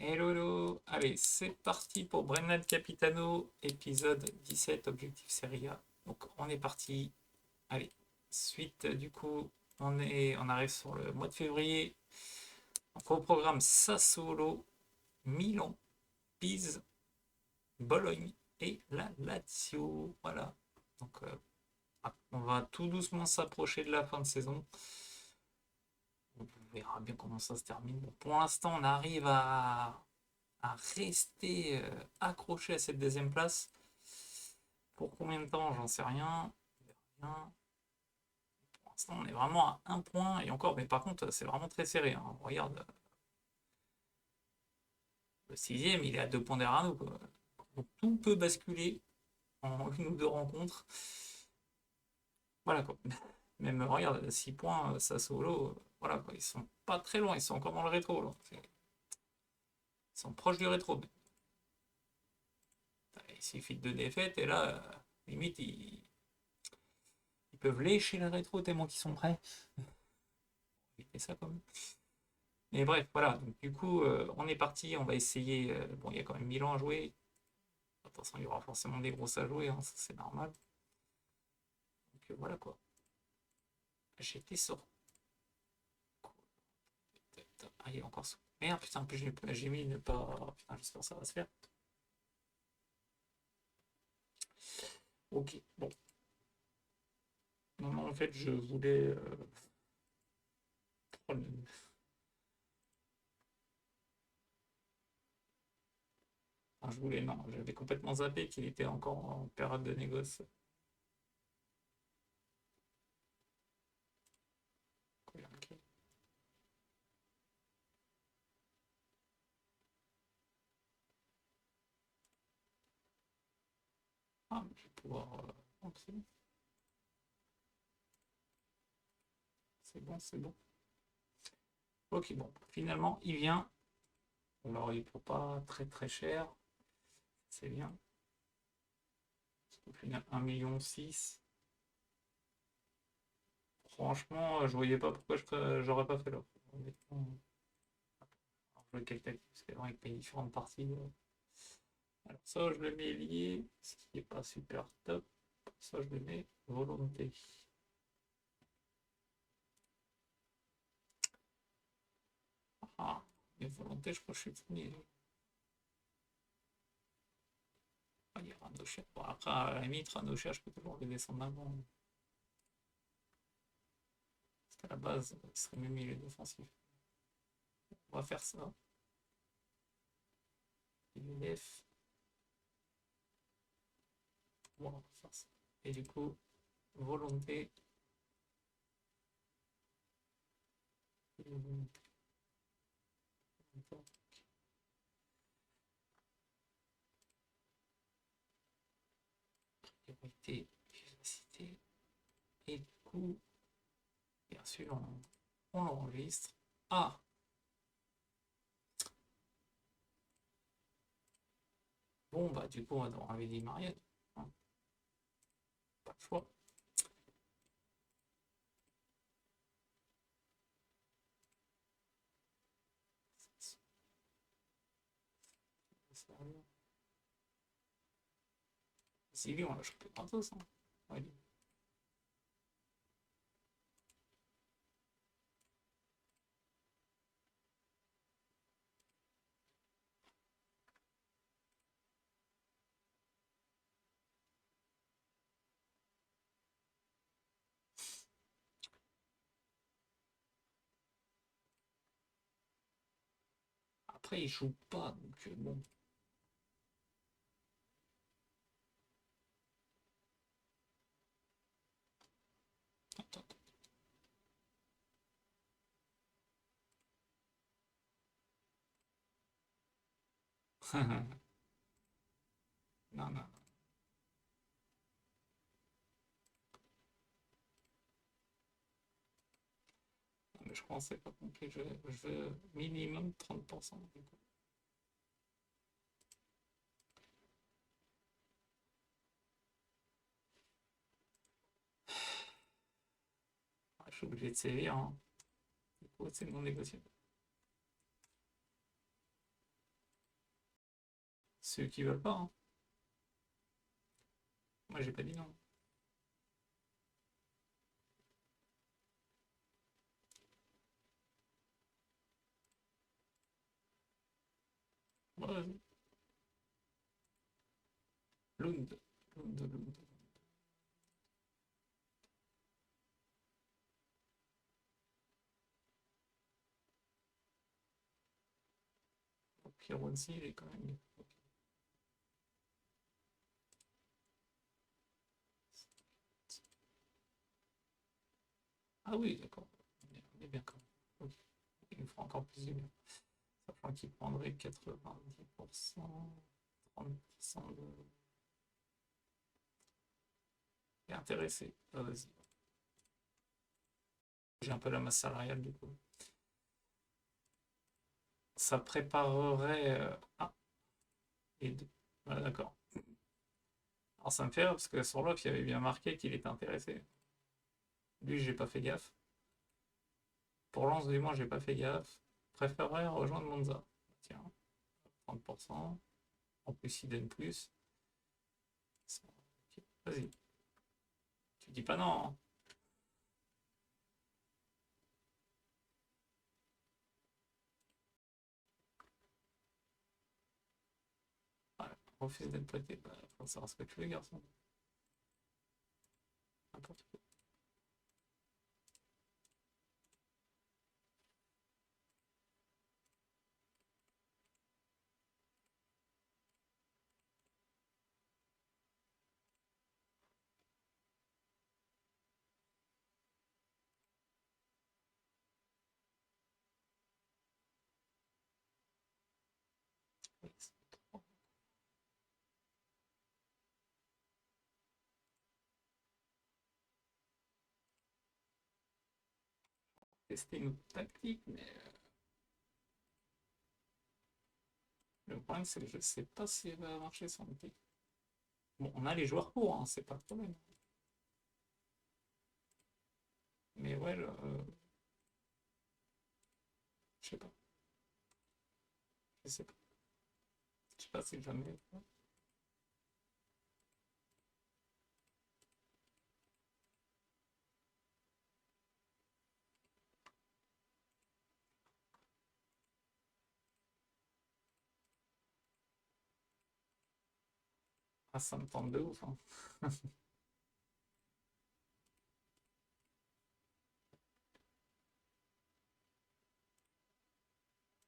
Hello, hello. Allez, c'est parti pour Brennan Capitano, épisode 17, Objectif Serie A. Donc, on est parti. Allez, suite, du coup, on arrive sur le mois de février. Donc, au programme Sassuolo, Milan, Pise, Bologne et la Lazio. Voilà. Donc, on va tout doucement s'approcher de la fin de saison. On verra bien comment ça se termine. Bon, pour l'instant, on arrive à rester accroché à cette deuxième place. Pour combien de temps, j'en sais rien. Pour l'instant, on est vraiment à un point et encore, mais par contre, c'est vraiment très serré, hein. Regarde, le sixième, il est à 2 points derrière nous, quoi. Donc, tout peut basculer en une ou deux rencontres. Voilà quoi. Même, regarde, 6 points, ça solo, voilà quoi. Ils sont pas très loin, ils sont encore dans le rétro, là. Ils sont proches du rétro. Il suffit de deux défaites et là, limite, ils peuvent lécher le rétro tellement qu'ils sont prêts. Éviter ça quand même. Mais bref, voilà. Donc, du coup, on est parti. On va essayer. Bon, il y a quand même Milan à jouer. Attention, il y aura forcément des grosses à jouer, hein, ça c'est normal. Donc, voilà quoi. J'étais sur. Ah, il est encore sous. Merde, putain, en plus j'ai mis ne pas. Putain, j'espère que ça va se faire. Ok, bon. Non, non, en fait, je voulais. Prendre- Enfin, je voulais, non, j'avais complètement zappé qu'il était encore en période de négoce. Ok. Ah, je vais pouvoir. Oh, c'est bon, c'est bon, c'est bon. Ok, bon, finalement, il vient. Alors, il ne faut pas très très cher. C'est bien. Au final, 1,6 million. Franchement, je voyais pas pourquoi j'aurais pas fait l'offre. Honnêtement, alors, je jouais quelques tactiques, parce qu'avant, avec les différentes parties. Alors, ça, je le mets lié, ce qui n'est pas super top. Ça, je le mets volonté. Ah, mais volonté, je crois que je suis premier. Ah, il y a Ranochet. Bon, après, à la limite, Ranochet, je peux toujours le descendre avant. Parce qu'à la base, ce serait même milieu défensif. On va faire ça. ILF. Bon, on va faire ça. Et du coup, volonté. Priorité, vivacité. Et du coup, bien sûr, on l'enregistre. Ah, bon, bah, du coup, on va devoir enlever des Mariette. Hein, pas de choix. C'est lui, on l'a chopé gratos. Hein. Ouais, après, il joue pas, donc bon. Attends, attends. Non, non, non. Non, mais je pense que c'est pas compris. Je veux minimum 30%. Du coup. Ah, je suis obligé de sévir. Hein. Du coup, c'est non négociable. Ceux qui veulent pas, hein. Moi, j'ai pas dit non. Ouais, vas-y. Lund. Lund. Kironsi, il est quand même. Ok. Ah oui, d'accord. On est bien quand même. Ok. Il nous fera encore plus de bien. Sachant qu'il prendrait 90%, 30% de. Et intéressé. Ah, vas-y. J'ai un peu la masse salariale du coup. Ça préparerait. Ah, et deux. Ouais, d'accord. Alors ça me fait rire parce que sur l'offre, il y avait bien marqué qu'il était intéressé. Lui, j'ai pas fait gaffe. Pour Lens, du moins, j'ai pas fait gaffe. Préférerais rejoindre Monza. Tiens, 30%. En plus, il donne plus. Ok, vas-y. Tu dis pas non, hein. Ouais, refuse d'être prêté. Bah, faut savoir ce que tu veux, garçon. N'importe quoi. Tester une tactique, mais le problème, c'est que je sais pas si elle va marcher son tactique. Bon, on a les joueurs pour, hein, c'est pas le problème. Mais ouais, je sais pas. Je sais pas. Je sais pas si jamais. Ah, ça me tente de ouf, hein.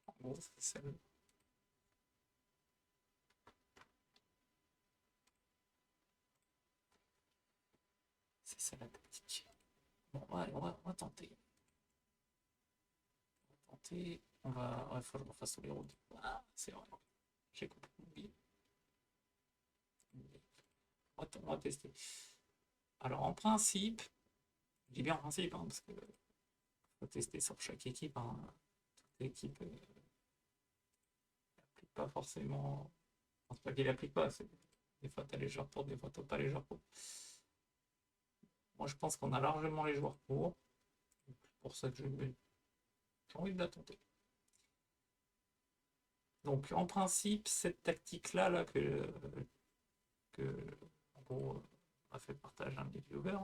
En gros, c'est ça la tactique. Bon, ouais, on va tenter. On va tenter. On va. Ouais, faut que je refasse les routes. Ah, c'est vrai. J'ai complètement oublié. On va tester. Alors, en principe, je dis bien en principe, hein, parce que faut tester sur chaque équipe, hein. Toute équipe n'applique pas forcément. C'est pas qu'il n'applique pas. Des fois, tu as les joueurs pour, des fois, tu pas les joueurs pour. Moi, je pense qu'on a largement les joueurs pour. C'est pour ça que j'ai envie de la tenter. Donc, en principe, cette tactique-là, là, que en gros, a fait partage un des viewers,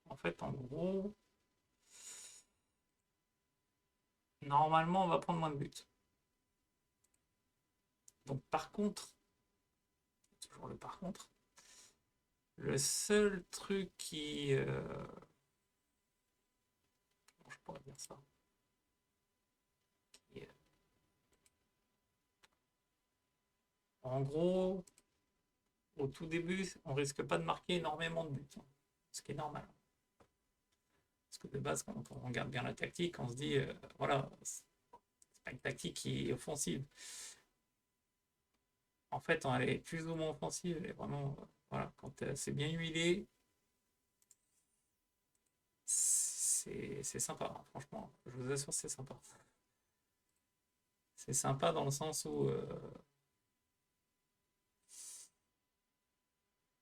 en fait, en gros, normalement, on va prendre moins de buts. Donc, par contre, toujours le par contre, le seul truc qui. Comment je pourrais dire ça? Qui, en gros, au tout début, on risque pas de marquer énormément de buts, hein, ce qui est normal. Parce que de base, quand on regarde bien la tactique, on se dit, voilà, c'est pas une tactique qui est offensive. En fait, elle est plus ou moins offensive, elle est vraiment, voilà, quand c'est bien huilé, c'est sympa, hein, franchement, je vous assure, c'est sympa. C'est sympa dans le sens où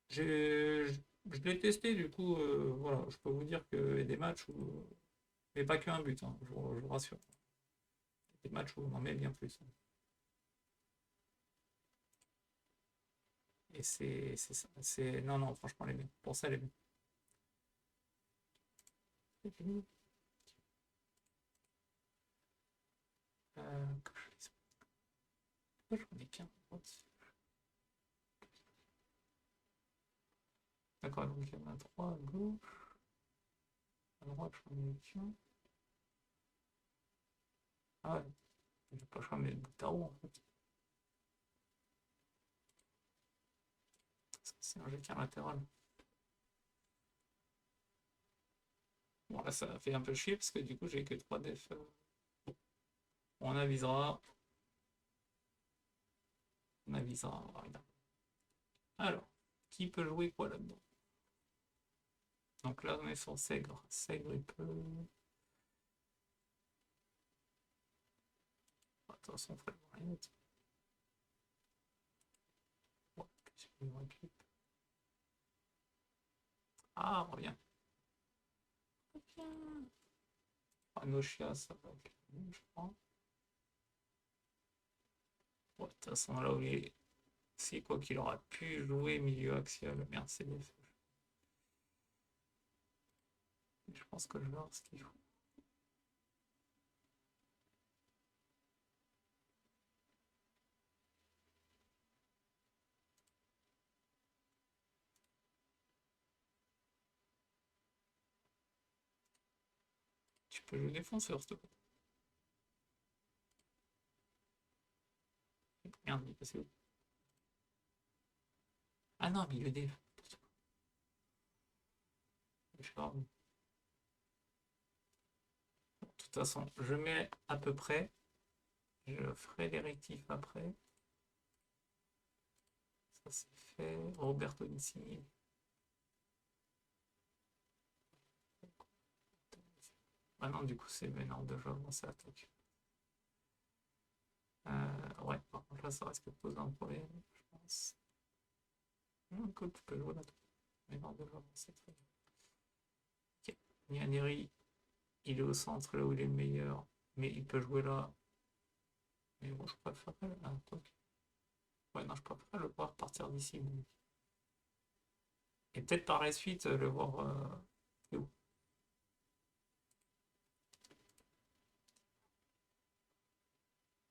je, je l'ai testé, du coup, voilà, je peux vous dire qu'il y a des matchs où. Mais pas qu'un but, hein, je vous rassure. Des matchs où on en met bien plus. Et c'est ça. Non, non, franchement, les bien. Pour ça, les bien. C'est fini. Que je fasse. Pourquoi j'en ai qu'un? D'accord, donc il y en a trois à gauche. À droite, j'en ai qu'un. Ah ouais, j'ai pas le choix de mettre le bout à roue en fait. C'est un jet qu'un latéral. Bon, là, ça fait un peu chier parce que du coup, j'ai que 3 def. On avisera. On avisera. Voilà. Alors, qui peut jouer quoi là-dedans? Donc là, on est sur Sègre. Sègre, il peut. De toute façon, on ferait rien d'autre. Ouais, ah, reviens. Ah, Noshia, ça va être mieux, je crois. Ouais, de toute façon, là où il est. C'est quoi qu'il aura pu jouer milieu axial. Merde, c'est des. Je pense que je vais voir ce qu'il faut. Tu peux jouer défenseur, s'il te plaît. Merde, il est passé où? Ah non, milieu déf. De toute façon, je mets à peu près. Je ferai les rectifs après. Ça c'est fait. Roberto Insigne. Ah non, du coup, c'est Ménard de jeu, c'est attaque. Ouais, par contre, là, ça risque de poser un problème, je pense. Écoute, tu peux jouer là. Ménard de jeu, c'est très bien. Ok. Nianeri, il est au centre, là où il est le meilleur. Mais il peut jouer là. Mais bon, je préférerais. Ah, ouais, non, je préférerais le voir partir d'ici. Et peut-être par la suite le voir plus haut.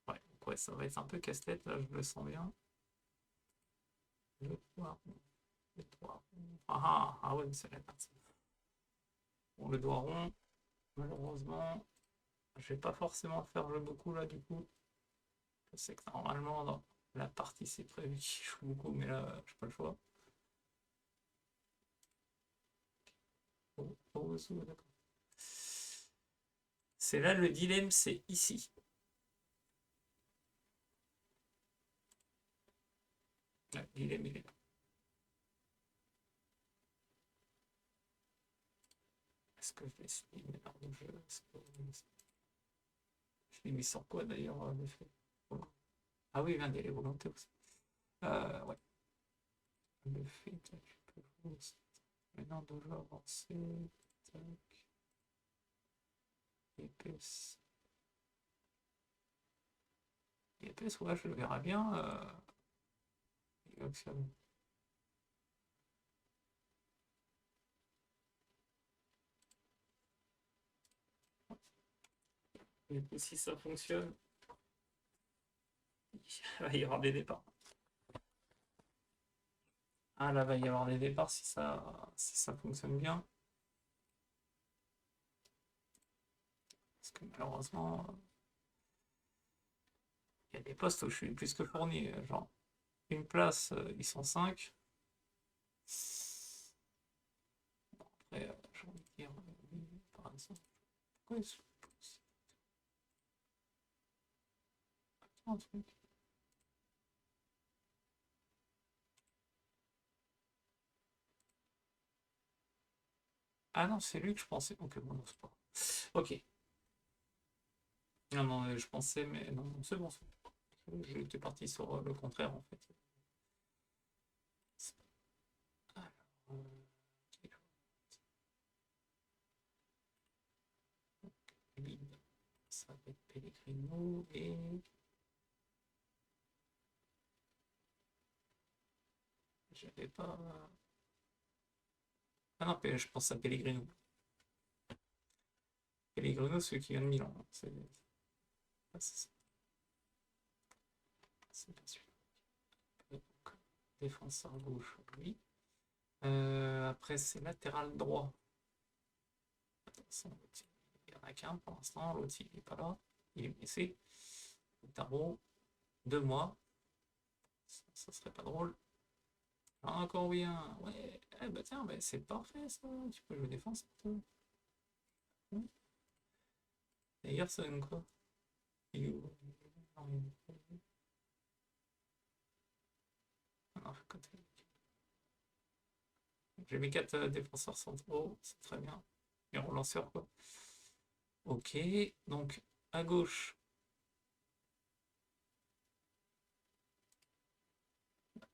Ouais, donc ouais, ça va être un peu casse-tête, là, je le sens bien. Le doigt rond. Le doigt rond. Ah ouais, mais c'est la partie. Bon, le doigt rond, malheureusement, je vais pas forcément faire le beaucoup là, du coup. Je sais que normalement, dans la partie, c'est prévu qu'il joue beaucoup, mais là, j'ai pas le choix. D'accord. C'est là le dilemme, c'est ici. Le dilemme, il est là. Est-ce que je laisse une heure de jeu? Je l'ai mis sur quoi d'ailleurs, l'effet? Ah oui, il vient d'y aller volonté aussi. Ouais. Le fait que tu peux jouer aussi. Maintenant, de jeu avancé. Tac. Épaisse. Épaisse, ouais, je le verrai bien. Du coup, si ça fonctionne, il va y avoir des départs. Ah là, il va y avoir des départs si ça fonctionne bien. Parce que malheureusement, il y a des postes où je suis plus que fourni. Genre, une place, ils sont 5. Après, j'ai envie de dire, par exemple, pourquoi est-ce que. Attends un truc. Ah non, c'est lui que je pensais. Ok, bon, non, c'est pas. Ok. Non, non, je pensais, mais non, non, c'est bon. J'étais parti sur le contraire en fait. Alors, ça va être Pellegrini. Pellegrino et... J'avais pas... Ah non, je pense à Pellegrino. Pellegrino, celui qui vient de Milan. Ah, c'est ça. C'est pas celui-là. Donc, défenseur gauche, oui. Après, c'est latéral droit. Attention, il y en a qu'un pour l'instant. L'autre, il n'est pas là. Il est blessé. Tarot, 2 mois. Ça serait pas drôle. Ah, encore bien. Ouais. Eh bah tiens, bah, c'est parfait ça. Tu peux jouer défense. D'ailleurs, ça donne quoi? Il est où? Non, ah non, côté. J'ai mis 4 défenseurs centraux, c'est très bien. Et relanceur quoi. Ok, donc à gauche.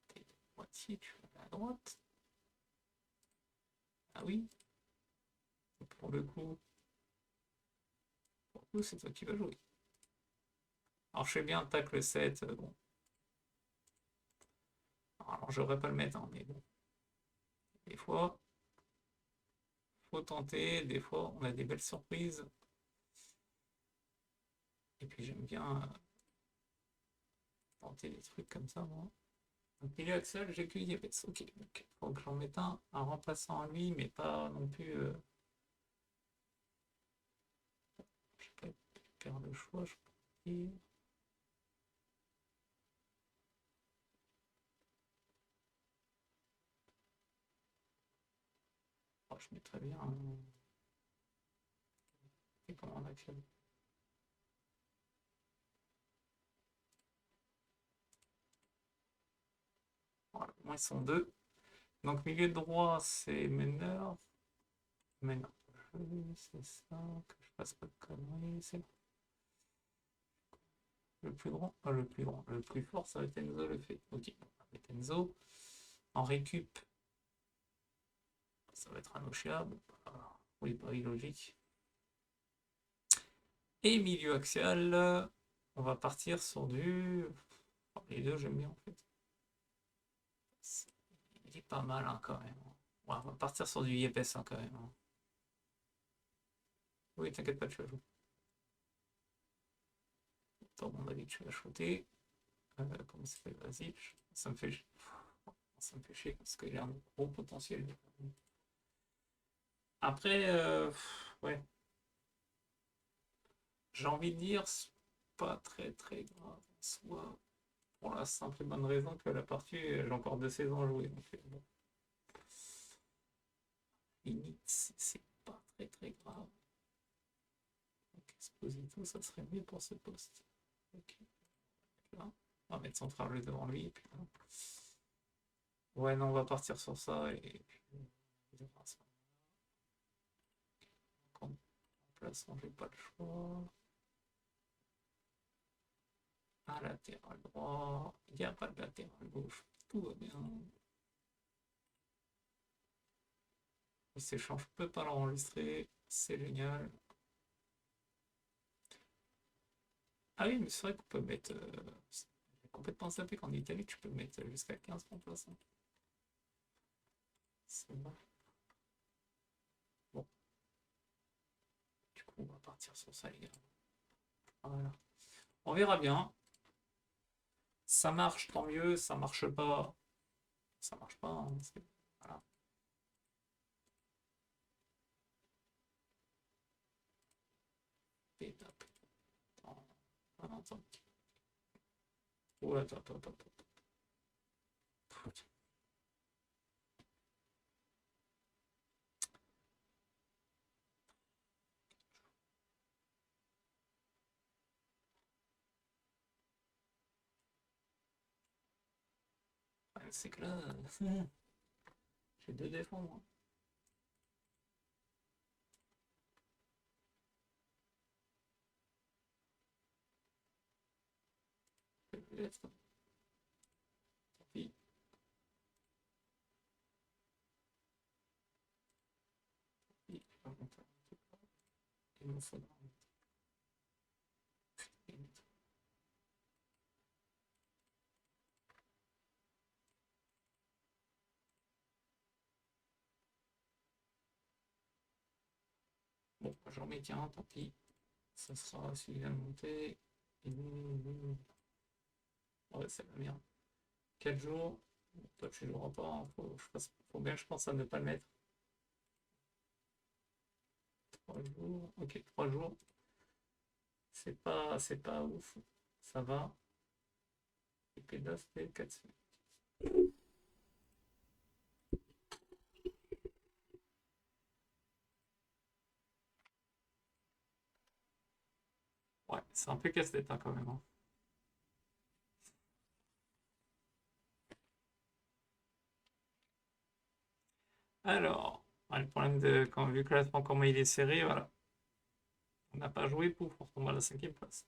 T'es moitié, tu vas à droite. Ah oui. Pour le coup, c'est toi qui vas jouer. Alors je fais bien tacle 7. Bon. Alors j'aurais pas le mettre, hein, mais bon. Des fois, faut tenter. Des fois, on a des belles surprises. Et puis j'aime bien tenter des trucs comme ça, moi. Donc milieu axial, j'ai que Yepes. Ok, donc faut que j'en mette un remplaçant à lui, mais pas non plus. Je vais pas faire le choix, je pense. Oh, je mettrais bien. Et comment on actionne? Voilà, moi ils sont deux. Donc milieu droit, c'est meneur. Meneur. C'est ça, que je fasse pas de conneries. C'est le plus grand. Ah, le plus grand. Le plus fort, ça va être Enzo le fait. Ok, on va mettre Enzo. En récup, ça va être un Oshia. Bon, oui, pas illogique. Et milieu axial, on va partir sur du. Les deux, j'aime bien en fait. Il est pas mal hein, quand même. Ouais, on va partir sur du Yepes hein, quand même. Hein. Oui, t'inquiète pas, tu vas jouer. Attends, mon avis, tu vas shooter. Comment ça s'appelle? Vas-y. Ça me fait chier parce qu'il a un gros potentiel. Après, ouais, j'ai envie de dire, c'est pas très très grave. Soit pour la simple et bonne raison que la partie, j'ai encore 2 saisons à jouer. Donc, bon. Limite, c'est pas très très grave. Donc, Esposito, ça serait mieux pour ce poste. Ok. Là, on va mettre son frère devant lui. Et puis, là. Ouais, non, on va partir sur ça. Et puis, on verra ça. En remplaçant, j'ai pas le choix. Un latéral droit. Il n'y a pas de latéral gauche. Tout va bien. Cet échange, je peux pas l'enregistrer. C'est génial. Ah oui, mais c'est vrai qu'on peut mettre. J'ai complètement zappé qu'en Italie, tu peux mettre jusqu'à 15 remplaçants. C'est bon. Bon, du coup, on va partir sur ça, les gars. Voilà. On verra bien. Ça marche, tant mieux. Ça marche pas. Ça marche pas. Hein, voilà. Pétape. Attends, attends. Ouais, attends. C'est que là, j'ai 2 défauts, moi. Peut-être. Tant pis. Il me faudra. Bon, j'en mets qu'un, tant pis. Ça sera celui qui vient de monter. Ouais, c'est la merde. 4 jours. Bon, toi, tu joueras pas. Hein. Faut bien, je pense, à ne pas le mettre. 3 jours. Ok, 3 jours. C'est pas ouf. Ça va. Et P9, c'est 4 semaines. Ouais, c'est un peu casse-tête hein, quand même. Hein. Alors, ouais, le problème de quand vu que là, comment il est serré, voilà. On n'a pas joué pour tomber à la cinquième place.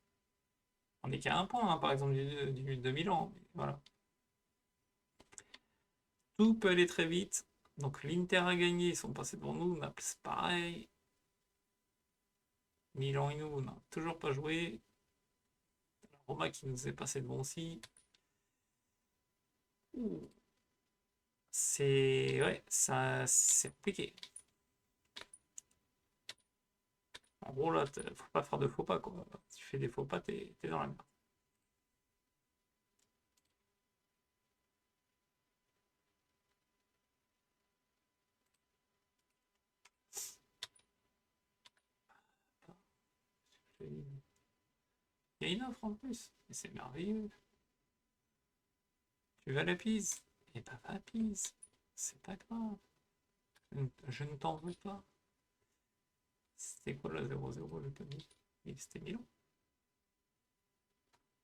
On est qu'à un point, hein, par exemple, du Milan. Mais voilà. Tout peut aller très vite. Donc l'Inter a gagné, ils sont passés devant nous. Naples, c'est pareil. Milan et nous, on n'a toujours pas joué. Roma qui nous est passé devant aussi. Ouh. C'est. Ouais, ça, c'est compliqué. En gros, là, faut pas faire de faux pas, quoi. Si tu fais des faux pas, t'es dans la merde. Il y a une offre en plus. Et c'est merveilleux. Tu vas à la Pise. Et bah, va à Pise. C'est pas grave. Je ne t'en veux pas. C'était quoi le 0-0 le Tony? C'était Milan.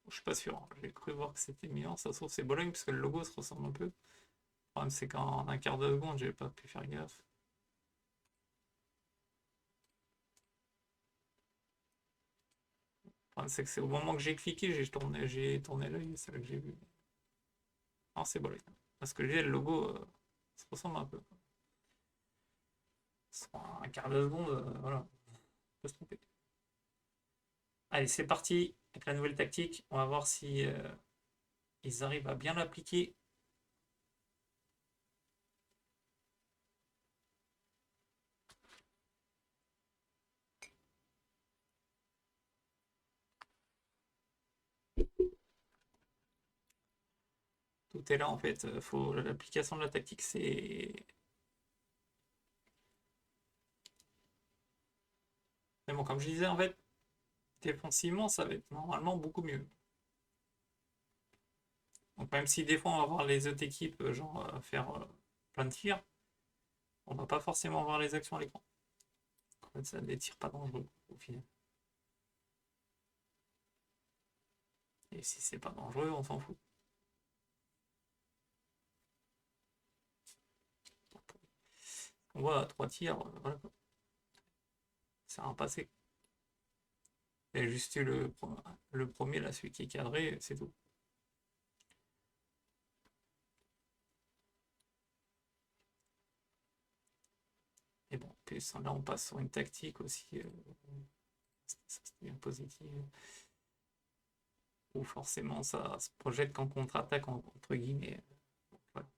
Je suis pas sûr. Hein. J'ai cru voir que c'était Milan. Ça se trouve, c'est Bologne parce que le logo se ressemble un peu. Le problème, c'est qu'en un quart de seconde, j'ai pas pu faire gaffe. Le problème, c'est que c'est au moment que j'ai cliqué, j'ai tourné l'œil. C'est là que j'ai vu. Non, c'est Bologne. Parce que j'ai le logo se ressemble un peu. Un quart de seconde, voilà. On peut se tromper. Allez, c'est parti avec la nouvelle tactique. On va voir si ils arrivent à bien l'appliquer. Tout est là en fait. Faut l'application de la tactique, c'est. Mais bon, comme je disais en fait, défensivement, ça va être normalement beaucoup mieux. Donc même si des fois on va voir les autres équipes genre faire plein de tirs, on va pas forcément voir les actions à l'écran. En fait, ça des tirs pas dangereux au final. Et si c'est pas dangereux, on s'en fout. On voit 3 tirs, voilà. C'est un passé. Il y a juste eu le premier, là, celui qui est cadré, c'est tout. Et bon, plus là, on passe sur une tactique aussi, ça c'est bien positif, où forcément ça se projette qu'en contre-attaque, entre guillemets. Voilà.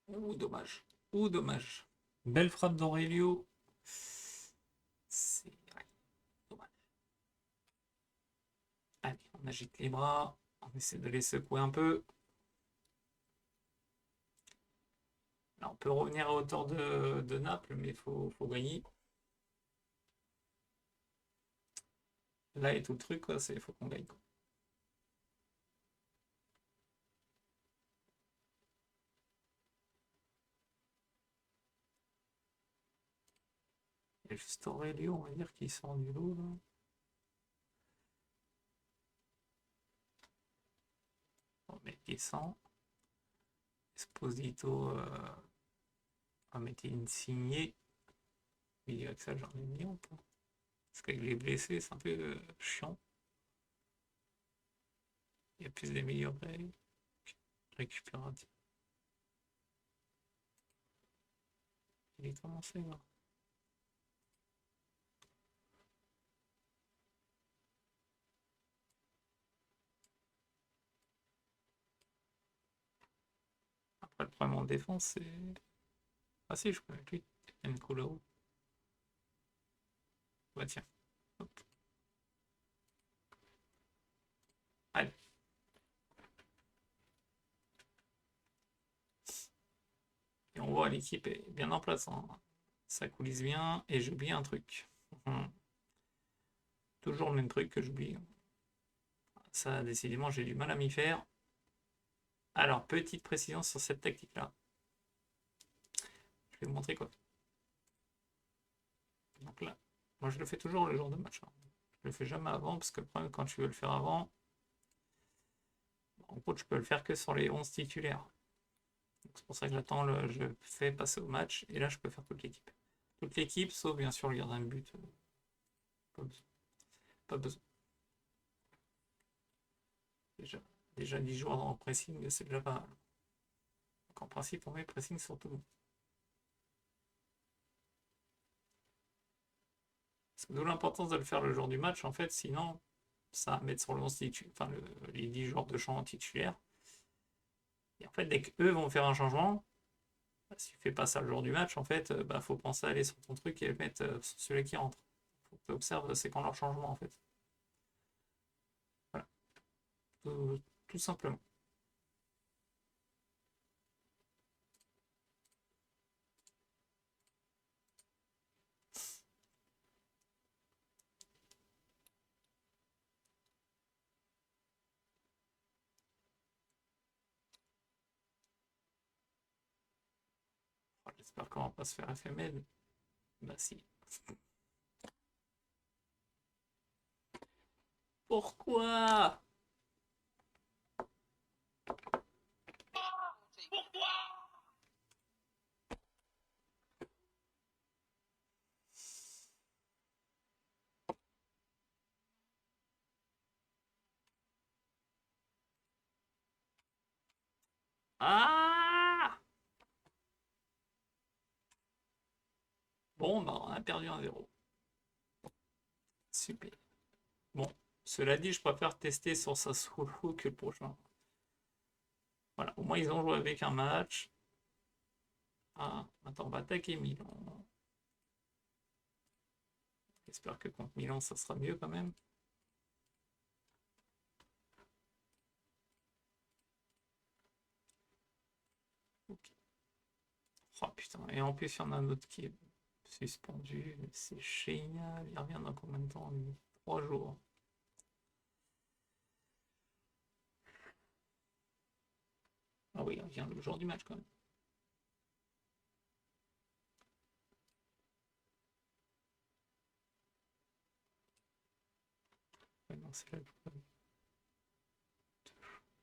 Ouh, dommage. Ouh, dommage. Belle frappe d'Aurelio. C'est ouais, dommage. Allez, on agite les bras. On essaie de les secouer un peu. Là, on peut revenir à hauteur de Naples, mais il faut gagner. Là est tout le truc, quoi. Il faut qu'on gagne. Quoi. Il y a juste Aurelio, on va dire, qui sort du lot. Là. On met descend. Esposito, on mettre Insigné. Il dirait que ça, j'en ai mis ou pas? Parce qu'avec les blessés, c'est un peu chiant. Il y a plus d'améliorés. Récupératif. Il est commencé là. problème en défense, c'est... Ah si, je peux avec lui. Nkoulou. Bah tiens. Hop. Allez. Et on voit l'équipe est bien en place, hein. Ça coulisse bien. Et j'oublie un truc. Toujours le même truc que j'oublie. Ça, décidément, j'ai du mal à m'y faire. Alors, petite précision sur cette tactique-là. Je vais vous montrer quoi. Donc là, moi je le fais toujours le jour de match, hein. Je le fais jamais avant, parce que le problème, quand tu veux le faire avant, en gros, tu peux le faire que sur les 11 titulaires. C'est pour ça que j'attends, je fais passer au match, et là, je peux faire toute l'équipe. Toute l'équipe, sauf bien sûr le gardien de but. Pas besoin. Pas besoin. Déjà 10 joueurs en pressing, c'est déjà pas mal. Donc en principe, on met pressing sur tout le monde. D'où l'importance de le faire le jour du match, en fait, sinon, ça va mettre sur le 11 enfin, les 10 joueurs de champ titulaires. Et en fait, dès qu'eux vont faire un changement, bah, si tu fais pas ça le jour du match, en fait, bah, faut penser à aller sur ton truc et le mettre sur celui qui rentre. Faut que tu observes c'est quand leur changement, en fait. Voilà. Tout simplement. J'espère qu'on va pas se faire FML. Bah si. Pourquoi? Ah! Bon, bah on a perdu 1-0. Super. Bon, cela dit, je préfère tester sur sa solo que le prochain. Voilà, au moins ils ont joué avec un match. Ah, attends, on va attaquer Milan. J'espère que contre Milan, ça sera mieux quand même. Ok. Oh putain, et en plus, il y en a un autre qui est suspendu. C'est génial. Il revient dans combien de temps, lui? 3 jours. Ah oui, il vient le jour du match quand même. Ouais, non, c'est là le problème.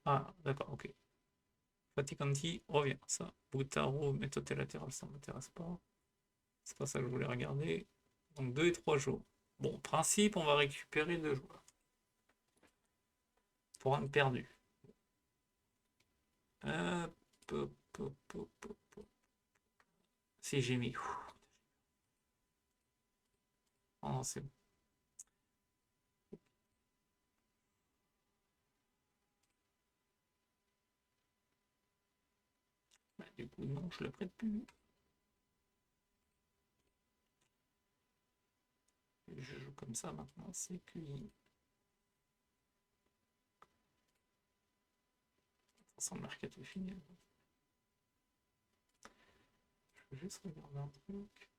Ah, d'accord, ok. Faticanti revient, ça. Boutaro, méthode latérale, ça m'intéresse pas. C'est pas ça que je voulais regarder. Donc 2 et 3 jours. Bon, principe, on va récupérer 2 joueurs. Pour un perdu. Hop, hop, hop, hop, hop. Si j'ai mis. Oh non, c'est bon. Bah, du coup, non, je le prête plus. Je joue comme ça maintenant, c'est QI. Sans le mercato fini. Je vais juste regarder un truc.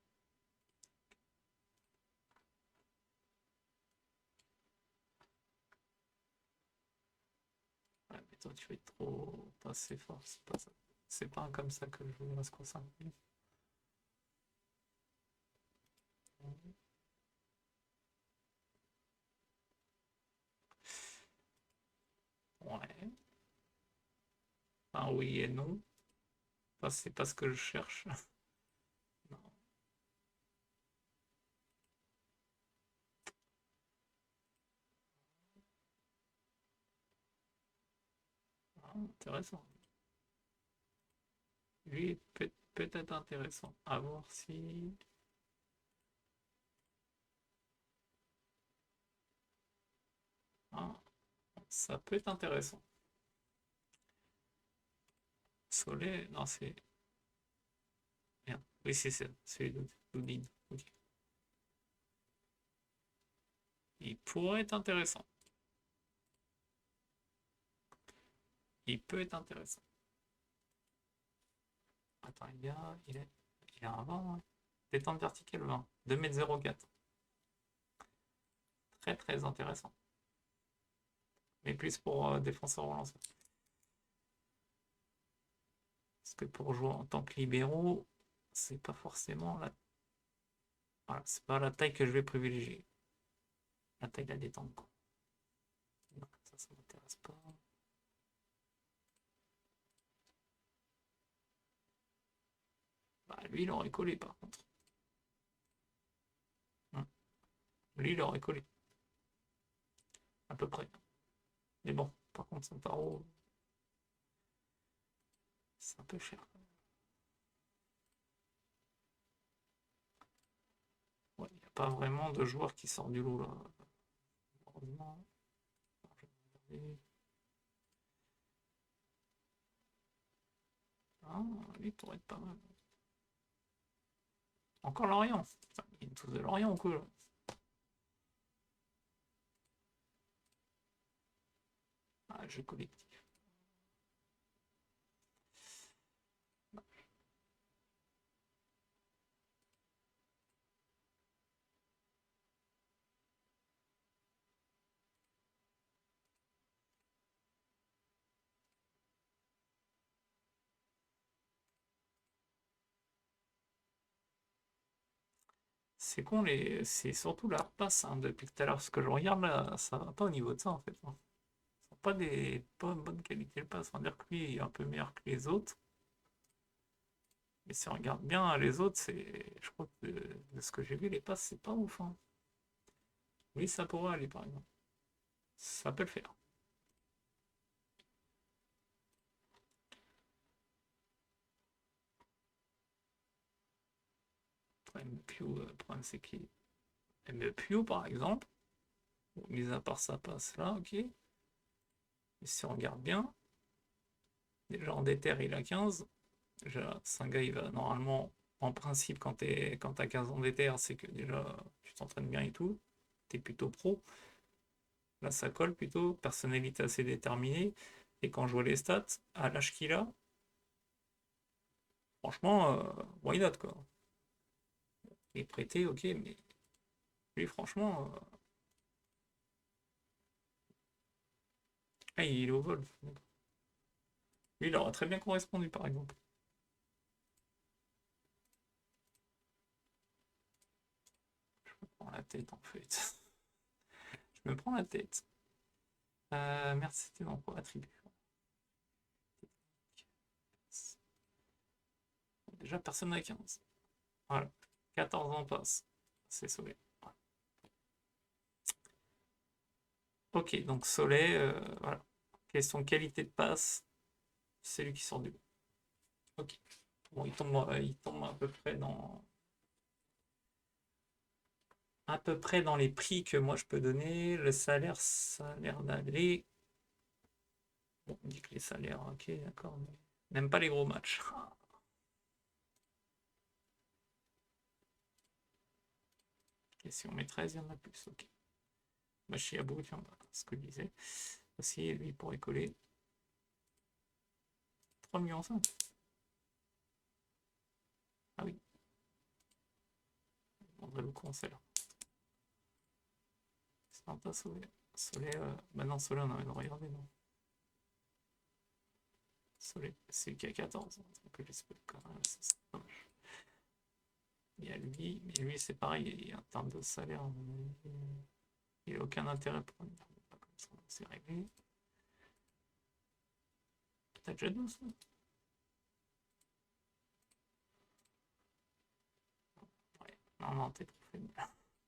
Ouais, mais toi, tu es trop passé fort, c'est pas ça. C'est pas comme ça que je voudrais se concentrer. Ouais. Enfin, oui et non. Enfin, c'est pas ce que je cherche. Non. Ah, intéressant. Lui peut-être intéressant. À voir si. Ah, ça peut être intéressant. Soleil, non, c'est. Merde. Oui, c'est ça. C'est Loudine. Ok. Il pourrait être intéressant. Il peut être intéressant. Attends, il a un 20, ouais. Détente verticale 20. 2,04 m. Très très intéressant. Mais plus pour défenseur ou lanceur. Parce que pour jouer en tant que libéraux, c'est pas forcément la. Voilà, c'est pas la taille que je vais privilégier. La taille de la détente, quoi. Donc, ça m'intéresse pas. Bah, lui, il aurait collé par contre. Lui, il aurait collé. À peu près. Mais bon, par contre, son tarot, c'est un peu cher. Ouais, il n'y a pas vraiment de joueur qui sort du lot là. Heureusement. Ah, lui, pourrait être pas mal. Encore Lorient. Il y a tous de Lorient ou quoi là. Ah, jeu collectif. C'est con, c'est surtout la repasse hein, depuis tout à l'heure. Ce que je regarde là, ça va pas au niveau de ça en fait, hein. Pas des pas bonne qualité le pass. On va dire que lui est un peu meilleur que les autres. Mais si on regarde bien les autres, c'est. Je crois que de ce que j'ai vu, les passes, c'est pas ouf, hein. Oui, ça pourrait aller par exemple. Ça peut le faire. Le problème c'est qu'il. MPU par exemple, bon, mis à part sa passe là, ok. Mais si on regarde bien, déjà en déter il a 15. Déjà, c'est un gars, il va normalement, en principe, quand t'as 15 ans d'éther, c'est que déjà tu t'entraînes bien et tout, t'es plutôt pro. Là, ça colle plutôt, personnalité assez déterminée. Et quand je vois les stats, à l'âge qu'il a, franchement, why not quoi. Il est prêté, ok, mais lui, franchement, ah, il est au vol. Lui, il aurait très bien correspondu, par exemple. Je me prends la tête, en fait. Je me prends la tête. Merde, c'était dans quoi attribut? Déjà, personne n'a 15. Voilà. 14 ans passe. C'est sauvé. Voilà. Ok, donc Soleil, voilà. Question qualité de passe, c'est lui qui sort du lot. Ok. Bon, il tombe à peu près dans les prix que moi je peux donner. Le salaire, ça a l'air d'aller. Bon, on dit que les salaires, ok, d'accord, mais n'aime pas les gros matchs. Et si on met 13, il y en a plus, ok. Bah, Chiabou, tiens, ce que je disais. Aussi, lui pourrait coller. 3 millions 5. Ah oui. On devrait le concert. C'est pas Soleil. Soleil, bah non, Soleil, on a envie de regarder, non. Soleil, c'est qui a 14. Donc lui, c'est quand même, c'est dommage. Il y a lui, mais lui, c'est pareil, en termes de salaire, il n'a aucun intérêt pour venir. Comme ça, c'est réglé. T'as déjà 12 là. Ouais. Non, non, t'es trop faible.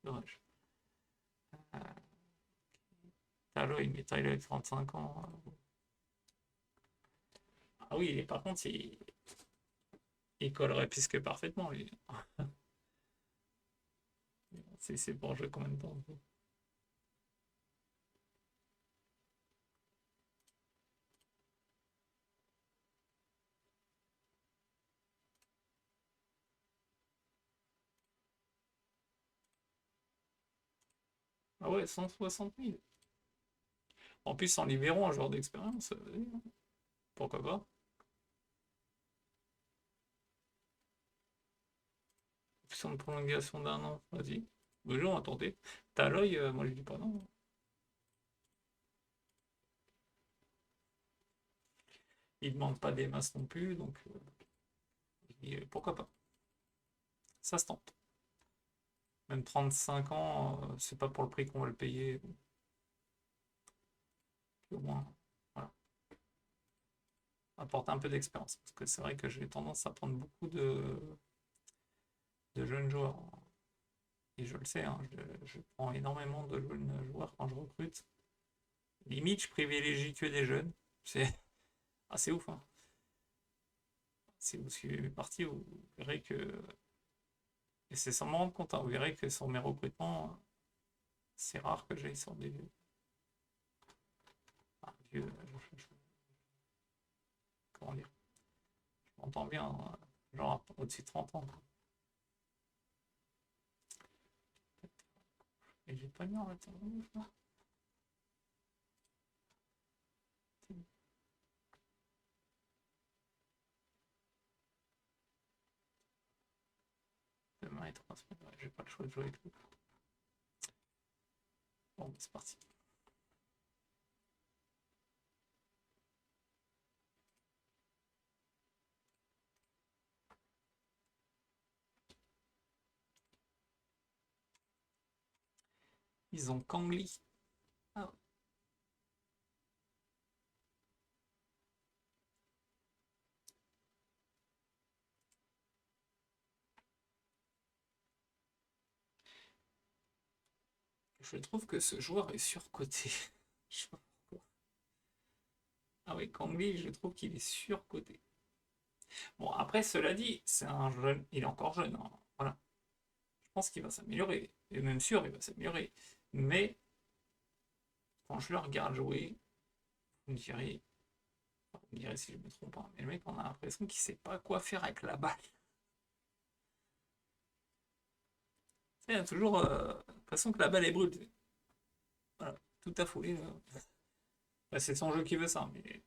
Dommage. Euh, Taloy, mais Tyler, 35 ans. Ah oui, par contre, il collerait plus que parfaitement, lui. C'est pour jouer combien de temps? Ah ouais, 160 000. En plus, en libérant un joueur d'expérience, pourquoi pas? Option de prolongation d'1 an, vas-y. Le jeu, on va tenter. T'as l'œil, moi je dis pas non. Il demande pas des masses non plus, donc je dis, pourquoi pas. Ça se tente. Même 35 ans, c'est pas pour le prix qu'on va le payer. Au moins, voilà, apporter un peu d'expérience. Parce que c'est vrai que j'ai tendance à prendre beaucoup de jeunes joueurs. Et je le sais, hein, je prends énormément de jeunes joueurs quand je recrute. Limite, je privilégie que des jeunes. C'est assez ouf. Hein. Si vous suivez mes parties, vous verrez que. Et c'est sans me rendre compte, hein, vous verrez que sur mes recrutements, c'est rare que j'aille sur des vieux. Enfin, vieux, comment dire? Je m'entends bien, hein, genre au-dessus de 30 ans. Et j'ai pas mis en attendant. Demain et 3 semaines, ouais, j'ai pas le choix de jouer avec lui. Bon, bah, c'est parti. Ils ont Kangli. Ah, je trouve que ce joueur est surcoté. Je sais pas pourquoi. Ah oui, Kangli, je trouve qu'il est surcoté. Bon, après, cela dit, c'est un jeune. Il est encore jeune. Hein, voilà. Je pense qu'il va s'améliorer. Et même sûr, il va s'améliorer. Mais quand je le regarde jouer, vous me direz, enfin, vous me direz si je me trompe pas, mais le mec, on a l'impression qu'il sait pas quoi faire avec la balle. Il a toujours l'impression que la balle est brûle. Voilà, tout à foulé. Bah, c'est son jeu qui veut ça, mais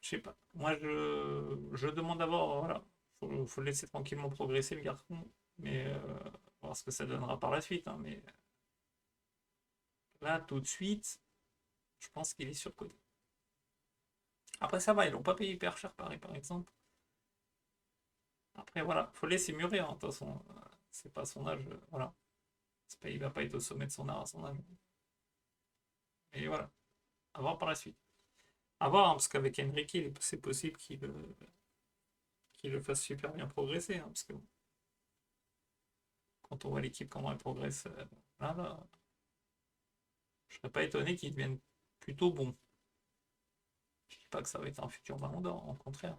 je sais pas. Moi, je demande d'abord, voilà, faut le laisser tranquillement progresser le garçon, mais voir ce que ça donnera par la suite. Hein, mais là, tout de suite, je pense qu'il est surcoté. Après, ça va, ils l'ont pas payé hyper cher, Paris, par exemple. Après, voilà, faut le laisser mûrir, hein, de toute façon. C'est pas son âge, voilà. Pas, il va pas être au sommet de son art à son âge. Et voilà, à voir par la suite. À voir, hein, parce qu'avec Enrique, c'est possible qu'il le fasse super bien progresser. Hein, parce que quand on voit l'équipe, comment elle progresse, là, je serais pas étonné qu'il devienne plutôt bon. Je dis pas que ça va être un futur ballon d'or, au contraire.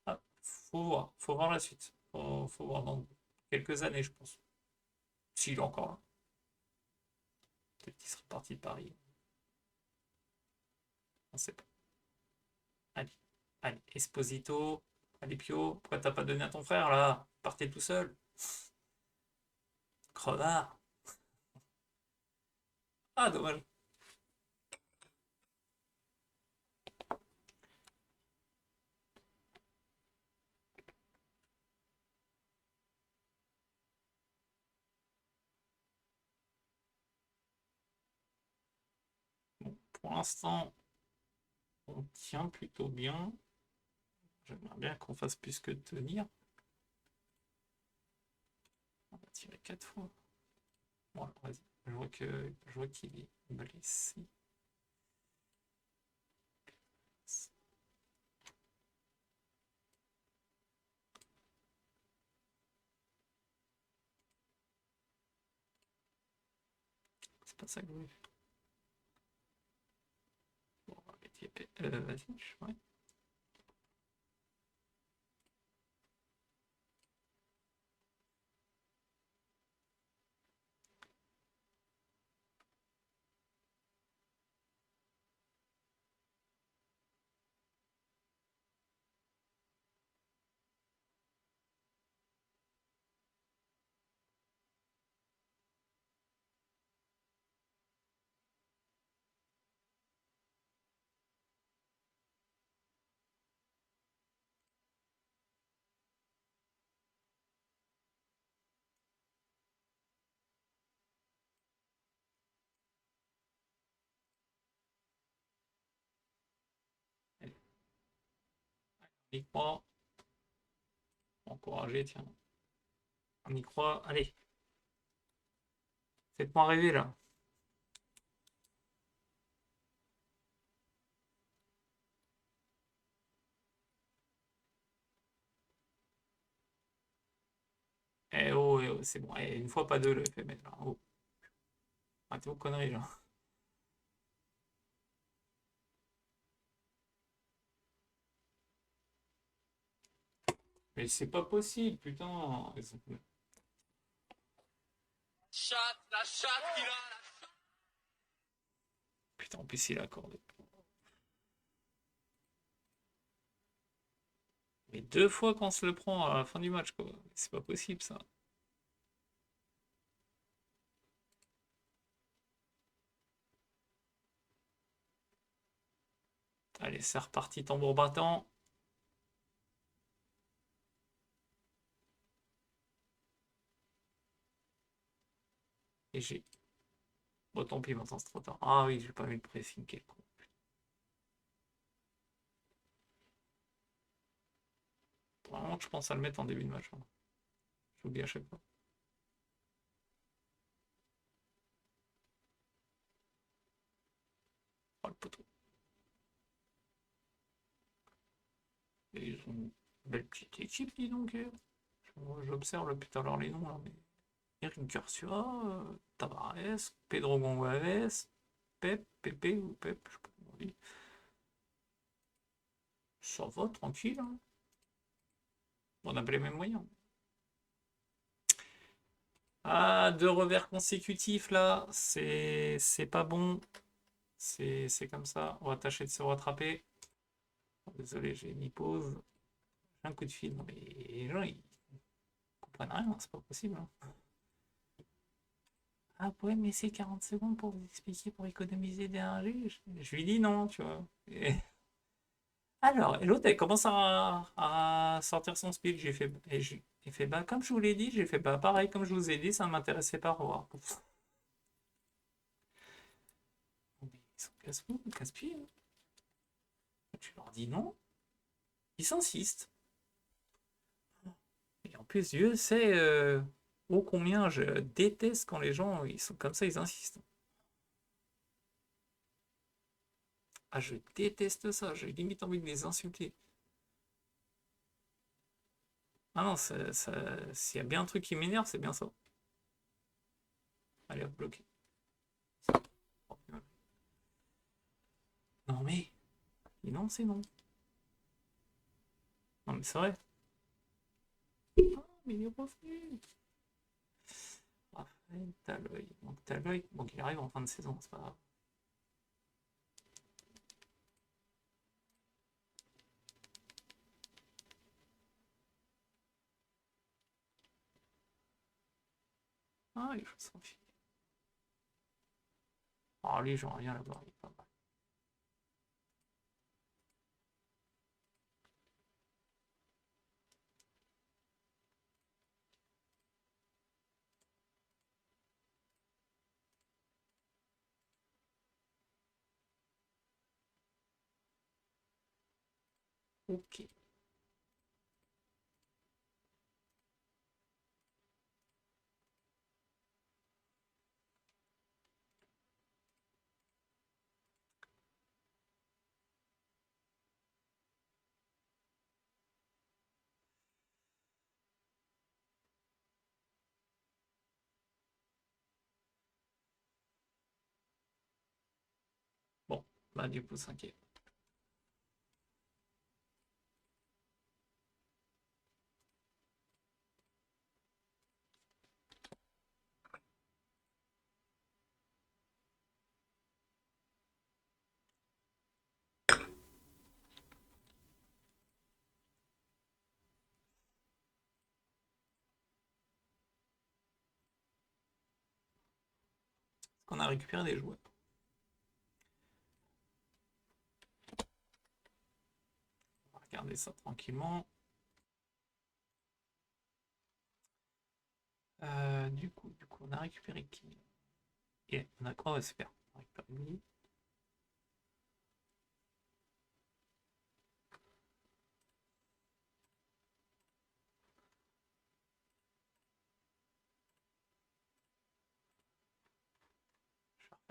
Ah, faut voir la suite. Faut voir dans quelques années, je pense. S'il est encore là. Peut-être qu'il sera parti de Paris. On sait pas. Allez, allez, Esposito, allez Pio, pourquoi t'as pas donné à ton frère là? Partez tout seul. Crevard. Ah, dommage. Bon, pour l'instant, on tient plutôt bien. J'aimerais bien qu'on fasse plus que tenir. On va tirer 4 fois. Bon, vas-y. Je vois qu'il est blessé. C'est pas ça que je voulais faire. Bon, on va mettre vas-y, ouais. On y croit. Encourager, tiens. On y croit. Allez, faites-moi rêver là. Eh oh, c'est bon. Eh, une fois, pas deux, le FML. Là. Oh. Arrêtez vos conneries là. Mais c'est pas possible, putain. La chatte qu'il a. Putain, en plus, il a accordé. Mais deux fois qu'on se le prend à la fin du match, quoi. C'est pas possible, ça. Allez, c'est reparti, tambour battant. Et j'ai... Bon, tant pis, maintenant c'est trop tard. Ah oui, j'ai pas mis le pressing, quel con. Vraiment, je pense à le mettre en début de match. Hein. J'oublie à chaque fois. Oh, le poteau. Et ils ont une belle petite équipe, dis donc. J'observe depuis tout à l'heure les noms, là. Mais... Eric Garcia, Tavares, Pedro Gonçalves, Pep, Pepe ou Pep, je sais pas comment on dit. Ça va, tranquille. Hein. On a pas les mêmes moyens. Ah, deux revers consécutifs là, c'est pas bon. C'est comme ça. On va tâcher de se rattraper. Désolé, j'ai mis pause. J'ai un coup de fil. Non, mais les gens, ils comprennent rien, c'est pas possible. Hein. Ah, vous pouvez me laisser 40 secondes pour vous expliquer, pour économiser des RG? Je lui dis non, tu vois. Et... Alors, et l'autre, elle commence à sortir son speech. J'ai fait, il fait, bah, comme je vous l'ai dit, j'ai fait, bah, pareil, comme je vous ai dit, ça ne m'intéressait pas, au revoir. Mais ils sont casse-pieds. Hein. Tu leur dis non, ils s'insistent. Et en plus, Dieu sait ô combien je déteste quand les gens ils sont comme ça, ils insistent. Ah, je déteste ça, j'ai limite envie de les insulter. Ah non, s'il y a bien un truc qui m'énerve, c'est bien ça. Allez, hop, bloqué. Non mais, non, c'est non. Non mais c'est vrai. Ah, mais il est revenu. Raphaël Taloy. Donc Taloy, donc il arrive en fin de saison, c'est pas grave. Ah, il faut s'en fiche. Ah, lui, j'en reviens là-bas, il est pas mal. Ok. Bon, bah du coup, 5e. On a récupéré des joueurs. On va regarder ça tranquillement. Du coup, on a récupéré qui? Et on a quoi? Ouais, super. On a récupéré lui.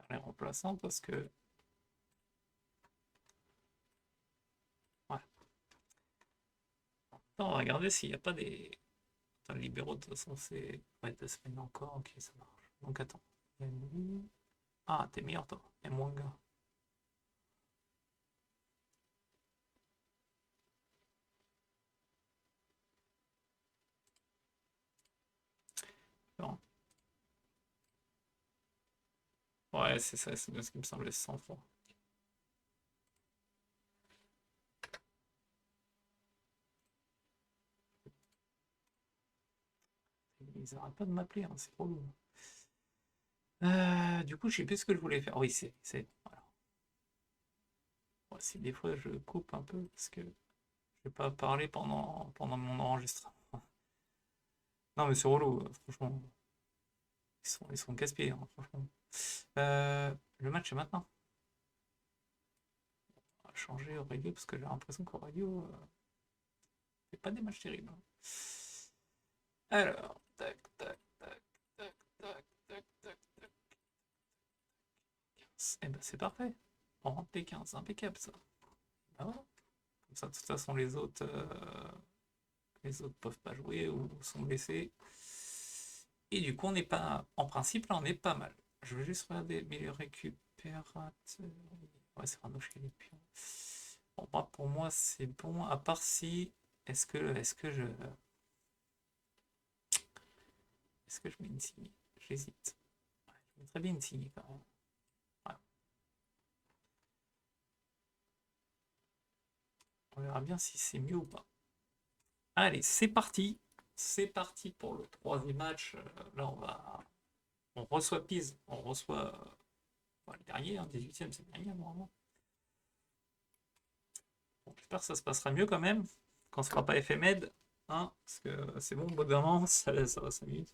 les remplaçants parce que... Voilà. Attends, on va regarder s'il n'y a pas des... Attends, les libéraux, de toute façon, c'est... Ouais, 2 semaines encore, ok, ça marche. Donc attends. Ah, t'es meilleur toi, et moins gars. Non. Ouais, c'est ça, c'est bien ce qui me semblait 100 fois. Ils n'arrêtent pas de m'appeler, hein, c'est relou. Du coup, je sais plus ce que je voulais faire. Oui, voilà. Ouais, si des fois je coupe un peu parce que je vais pas parler pendant mon enregistrement. Non, mais c'est relou, franchement. Ils sont casse-pieds, hein, franchement. Le match est maintenant. On va changer Aurelio parce que j'ai l'impression qu'Aurelio fait pas des matchs terribles, hein. Alors, tac, tac, tac, tac, tac, tac, tac, tac. 15. Eh ben c'est parfait. On rentre les 15, impeccable ça. Ben voilà. Comme ça, de toute façon, les autres peuvent pas jouer ou sont blessés. Et du coup, on n'est pas. En principe, là, on est pas mal. Je veux juste regarder, mais le récupérateur. Ouais, c'est Ranoche qui est les pions. Bon, pour moi, c'est bon. À part si. Est-ce que je mets une signe? J'hésite. Ouais, je mettrais bien une signe quand même. Ouais. On verra bien si c'est mieux ou pas. Allez, c'est parti. C'est parti pour le troisième match. Là, on reçoit Pise. On reçoit le dernier, hein, 18e, c'est le dernier, normalement. Bon, j'espère que ça se passera mieux quand même. Qu'on ne se fera pas effet med. Hein, parce que c'est bon, au bout d'un moment, ça va 5 minutes.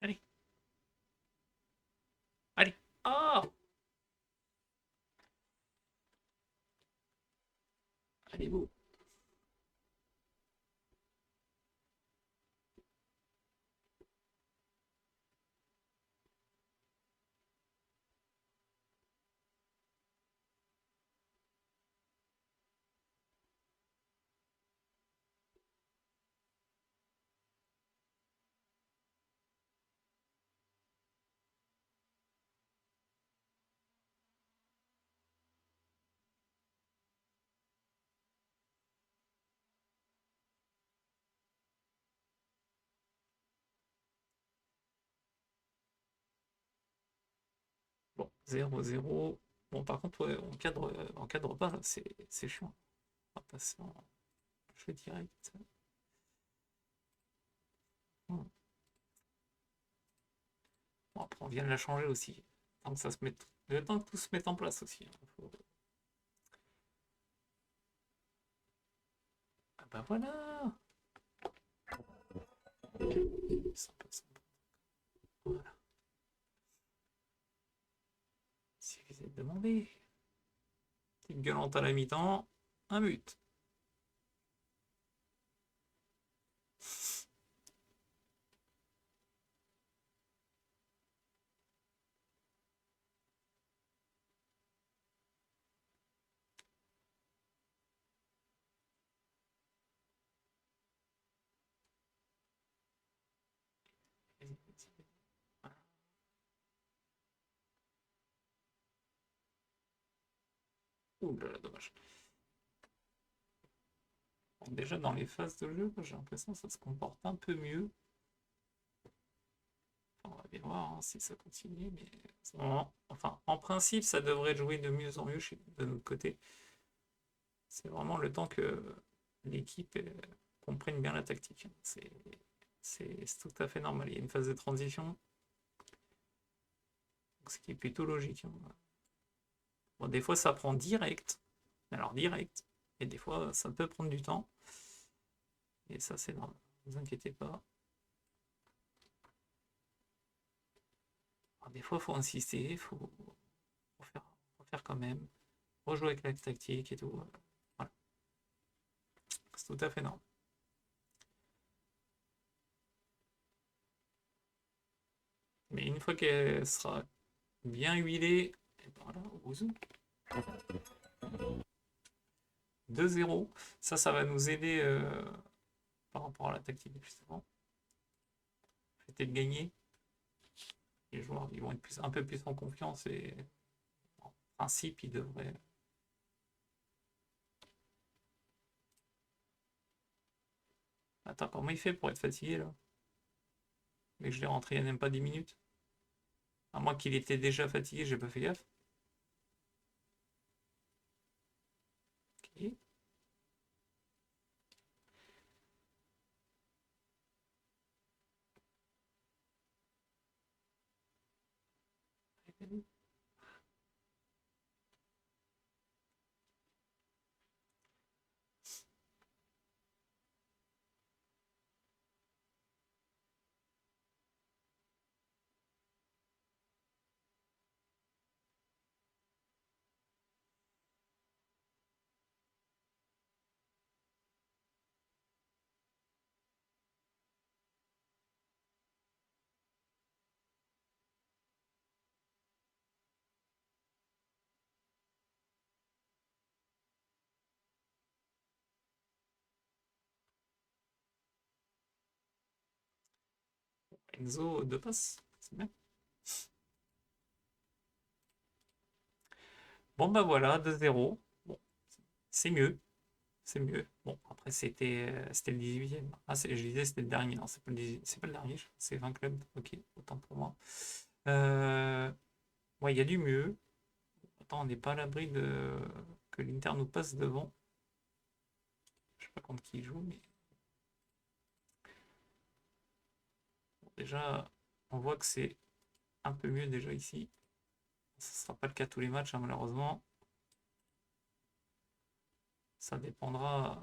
Allez, allez. Ah, allez, vous. Bon, 0-0. Bon, par contre, ouais, on cadre pas, là, c'est chiant. On va passer en jeu direct. Hmm. Bon, après, on vient de la changer aussi. Tant que ça se mette, le temps que tout se mette en place aussi, hein. Ah bah voilà. Sympa, sympa. Voilà. Si vous êtes demandé. Petite gueulante à la mi-temps. Un but. Ouh là là, dommage. Déjà dans les phases de jeu, j'ai l'impression que ça se comporte un peu mieux. Enfin, on va bien voir hein, si ça continue, mais enfin, en principe, ça devrait jouer de mieux en mieux de notre côté. C'est vraiment le temps que l'équipe comprenne bien la tactique. C'est tout à fait normal. Il y a une phase de transition, ce qui est plutôt logique. Hein. Bon, des fois, ça prend direct, alors direct, et des fois, ça peut prendre du temps. Et ça, c'est normal. Ne vous inquiétez pas. Alors, des fois, il faut insister, faut faire quand même, rejouer avec la tactique et tout. Voilà. C'est tout à fait normal. Mais une fois qu'elle sera bien huilée, et ben voilà, au zoom. 2-0. Ça va nous aider par rapport à la tactique justement. C'était de gagner. Les joueurs ils vont être un peu plus en confiance et en principe ils devraient. Attends, comment il fait pour être fatigué là? Mais je l'ai rentré il n'y a même pas 10 minutes. À moins qu'il était déjà fatigué, j'ai pas fait gaffe. Ok. Enzo, deux passes, c'est bien. Bon bah voilà, 2-0. Bon, c'est mieux. C'est mieux. Bon, après c'était le 18e. Ah, je disais c'était le dernier. Non, c'est pas le 18, c'est pas le dernier, c'est 20 clubs. Ok, autant pour moi. Ouais, il y a du mieux. Attends, on n'est pas à l'abri de que l'Inter nous passe devant. Je sais pas contre qui il joue, mais bon, déjà, on voit que c'est un peu mieux déjà ici. Ce ne sera pas le cas tous les matchs, hein, malheureusement. Ça dépendra.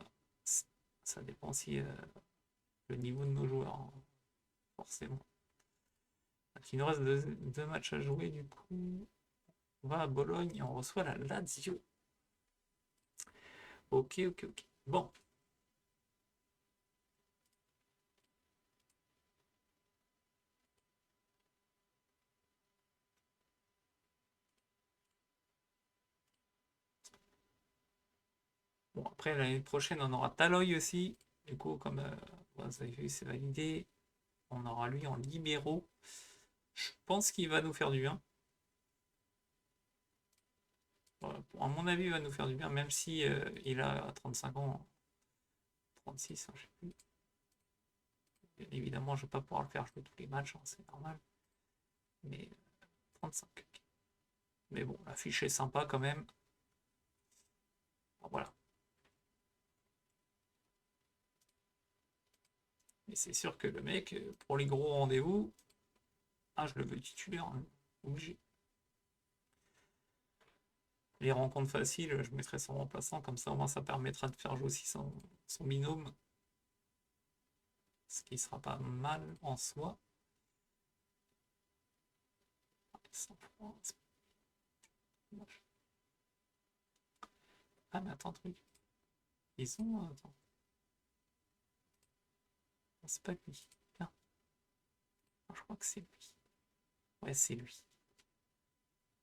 Ça dépend si le niveau de nos joueurs, hein, forcément. Donc, il nous reste deux matchs à jouer, du coup. On va à Bologne et on reçoit la Lazio. Ok, ok, ok. Bon. Bon, après, l'année prochaine, on aura Taloy aussi. Du coup, comme vous avez vu, c'est validé. On aura lui en libéraux. Je pense qu'il va nous faire du bien. Voilà, à mon avis, il va nous faire du bien, même si il a 35 ans, 36, hein, je sais plus. Bien évidemment, je ne vais pas pouvoir le faire jouer tous les matchs, hein, c'est normal. Mais 35. Mais bon, l'affiche est sympa quand même. Bon, voilà. Mais c'est sûr que le mec, pour les gros rendez-vous, ah, je le veux titulaire, hein, obligé. Les rencontres faciles, je mettrai son remplaçant, comme ça au moins ça permettra de faire jouer aussi son binôme. Ce qui sera pas mal en soi. Ah mais attends, truc. Ils ont. Attends. C'est pas lui. Tiens. Je crois que c'est lui. Ouais, c'est lui.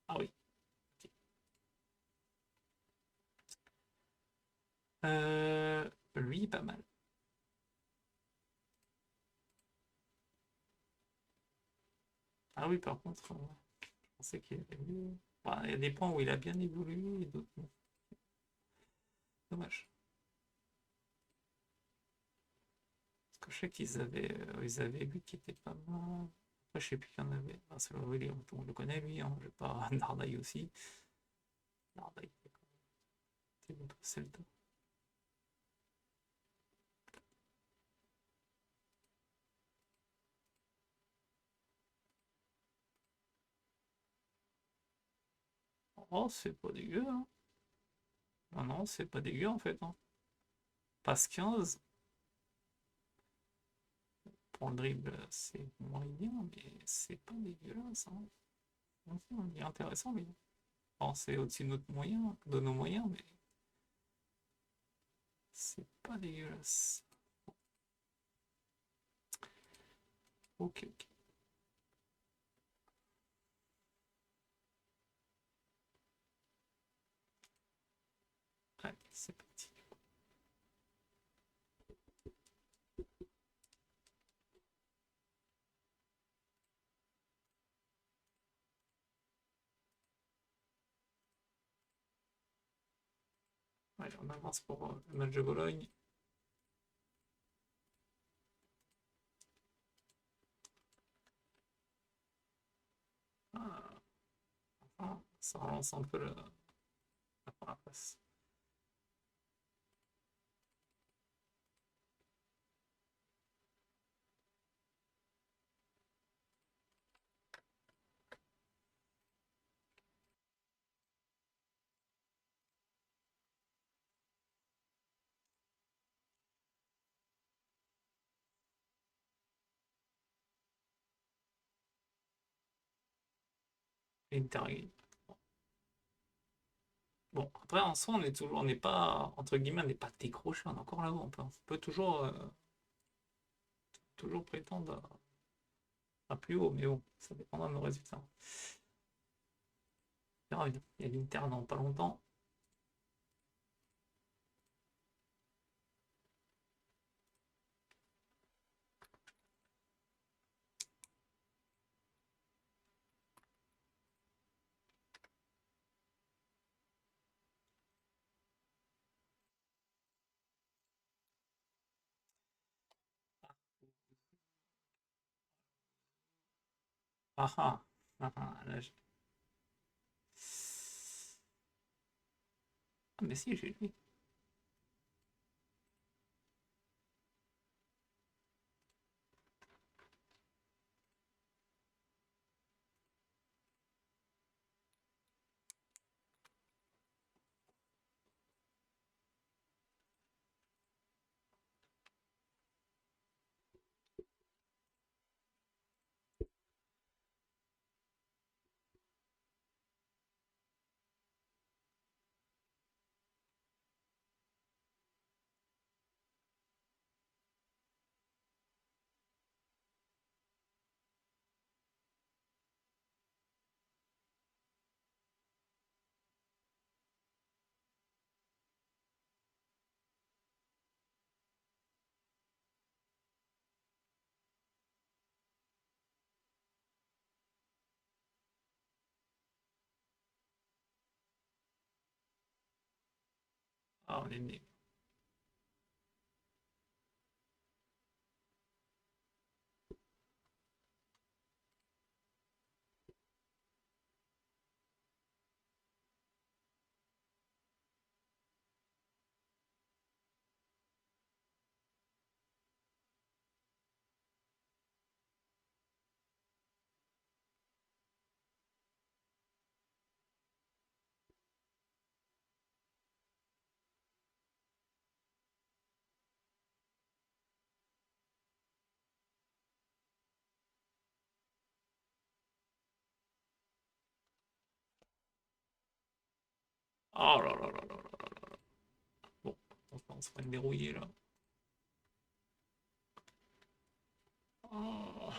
Ah oui. Ok. Lui, pas mal. Ah oui, par contre, je pensais qu'il avait mieux. Bah, il y a des points où il a bien évolué et d'autres non. Dommage. que je sais ils avaient lui qui était pas mal. Après, je sais plus qu'il y en avait. Ah, c'est le Willy, tout le monde le connaît, lui. Hein. Je vais pas. Nardaï aussi. Nardaï, c'est bon, Zelda. Oh, c'est pas dégueu, hein. Non, non, c'est pas dégueu en fait. Hein. Passe 15. Pour le dribble, c'est moyen, mais c'est pas dégueulasse. Hein. Il est intéressant, lui. Bon, c'est au-dessus de notre moyen, de nos moyens, mais c'est pas dégueulasse. Ok, ok. Allez, c'est parti. Allez, on avance pour le match de Bologne. Ah, enfin, ça relance un peu la première place. Inter. Bon, après, en soi, on n'est pas, entre guillemets, on n'est pas décroché, on est encore là-haut. On peut toujours prétendre à plus haut, mais bon, ça dépendra de nos résultats. On verra bien. Il y a l'Inter dans pas longtemps. Ah ah, ah, ah, là, ah, mais si, j'ai lui. Ah, on est né. Oh là là là là là là là. Bon, on se fait dérouiller là. Oh.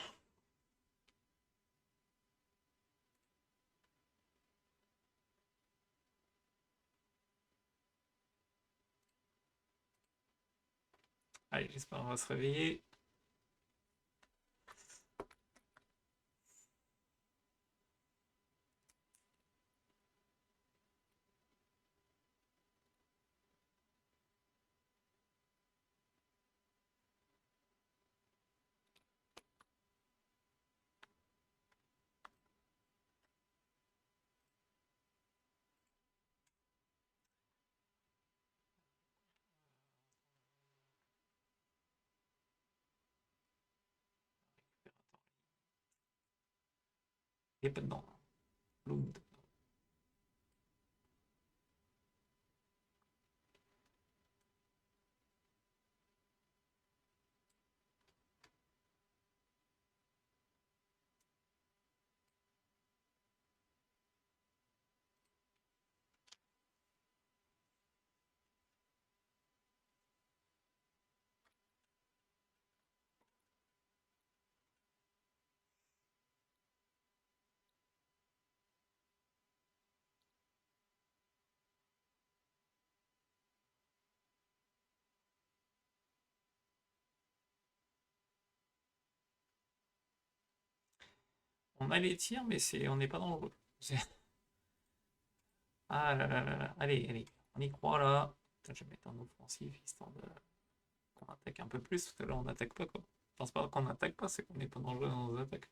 Allez, j'espère qu'on va se réveiller. Il n'est pas dedans. Lund. On a les tirs, mais on n'est pas dans le rôle. Ah là là là là. Allez, allez. On y croit là. Putain, je vais mettre un offensif histoire qu'on attaque un peu plus, parce que là on n'attaque pas quoi. Enfin, c'est pas qu'on n'attaque pas, c'est qu'on n'est pas dangereux dans nos attaques.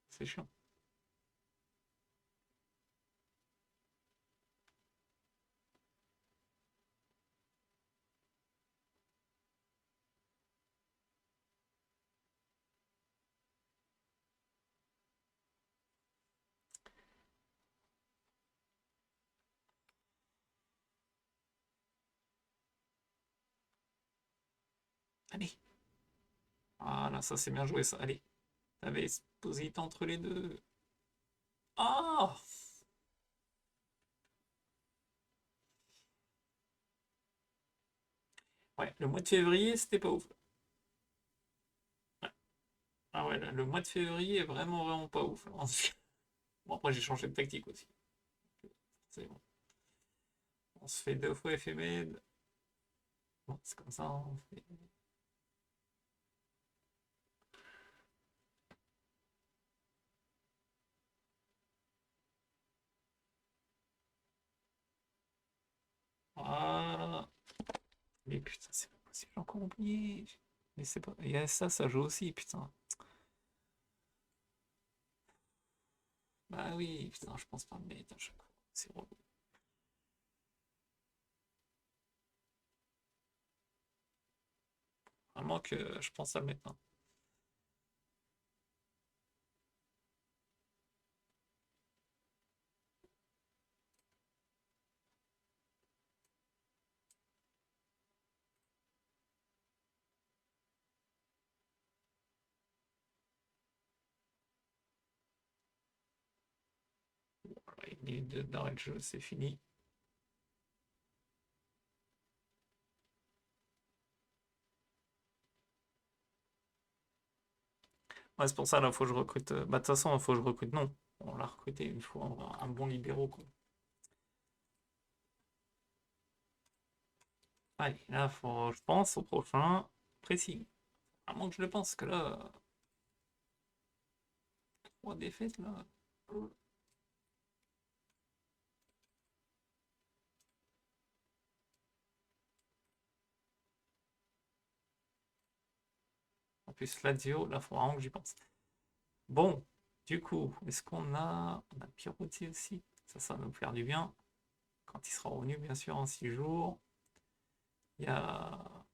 C'est chiant. Allez. Voilà, ça c'est bien joué ça. Allez. T'avais Esposito entre les deux. Ah, ouais, le mois de février, c'était pas ouf. Ouais. Ah ouais, le mois de février est vraiment, vraiment pas ouf. Bon, après, j'ai changé de tactique aussi. C'est bon. On se fait 2 fois éphémède. Bon, c'est comme ça, hein, on fait... Voilà. Mais putain, c'est pas possible, j'ai encore oublié. Mais c'est pas... Il y a ça, ça joue aussi, putain. Bah oui, putain, je pense pas le mettre à chaque fois. C'est relou. Vraiment que je pense à le mettre, hein. Voilà, une minute d'arrêt de jeu, c'est fini. Ouais, c'est pour ça, là, faut que je recrute. Bah, de toute façon, il faut que je recrute. Non, on l'a recruté une fois, un bon libéraux, quoi. Allez, là, faut, je pense au prochain pressing. À moins que je le pense, que là, 3 défaites, là. En plus, Lazio, là, faut vraiment que j'y pense. Bon, du coup, est-ce on a Pirotti aussi? Ça va nous faire du bien. Quand il sera revenu, bien sûr, en 6 jours. Il y a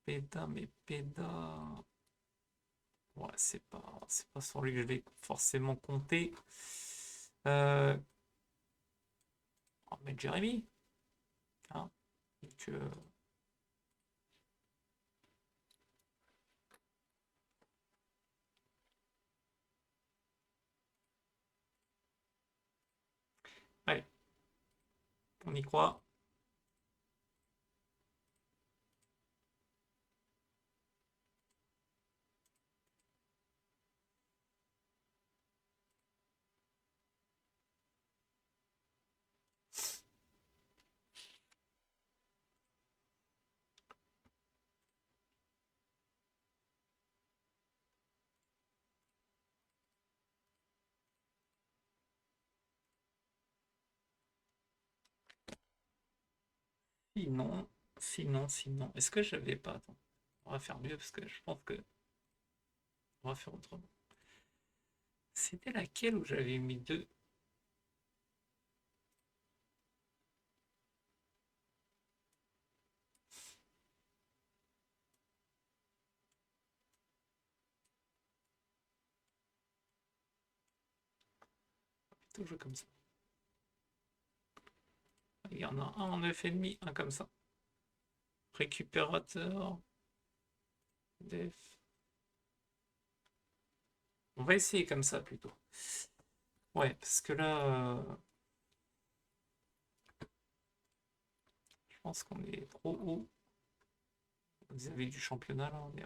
Peda, mais Peda. Ouais, c'est pas sur lui que je vais forcément compter. On va mettre Jérémy, hein. Donc, allez, on y croit. Sinon, sinon. Est-ce que j'avais pas... Attends, on va faire mieux parce que je pense que on va faire autrement. C'était laquelle où j'avais mis deux? Tout jouer comme ça. Il y en a un en 9,5, un comme ça. Récupérateur. Def. On va essayer comme ça plutôt. Ouais, parce que là, je pense qu'on est trop haut vis-à-vis du championnat. Là, on est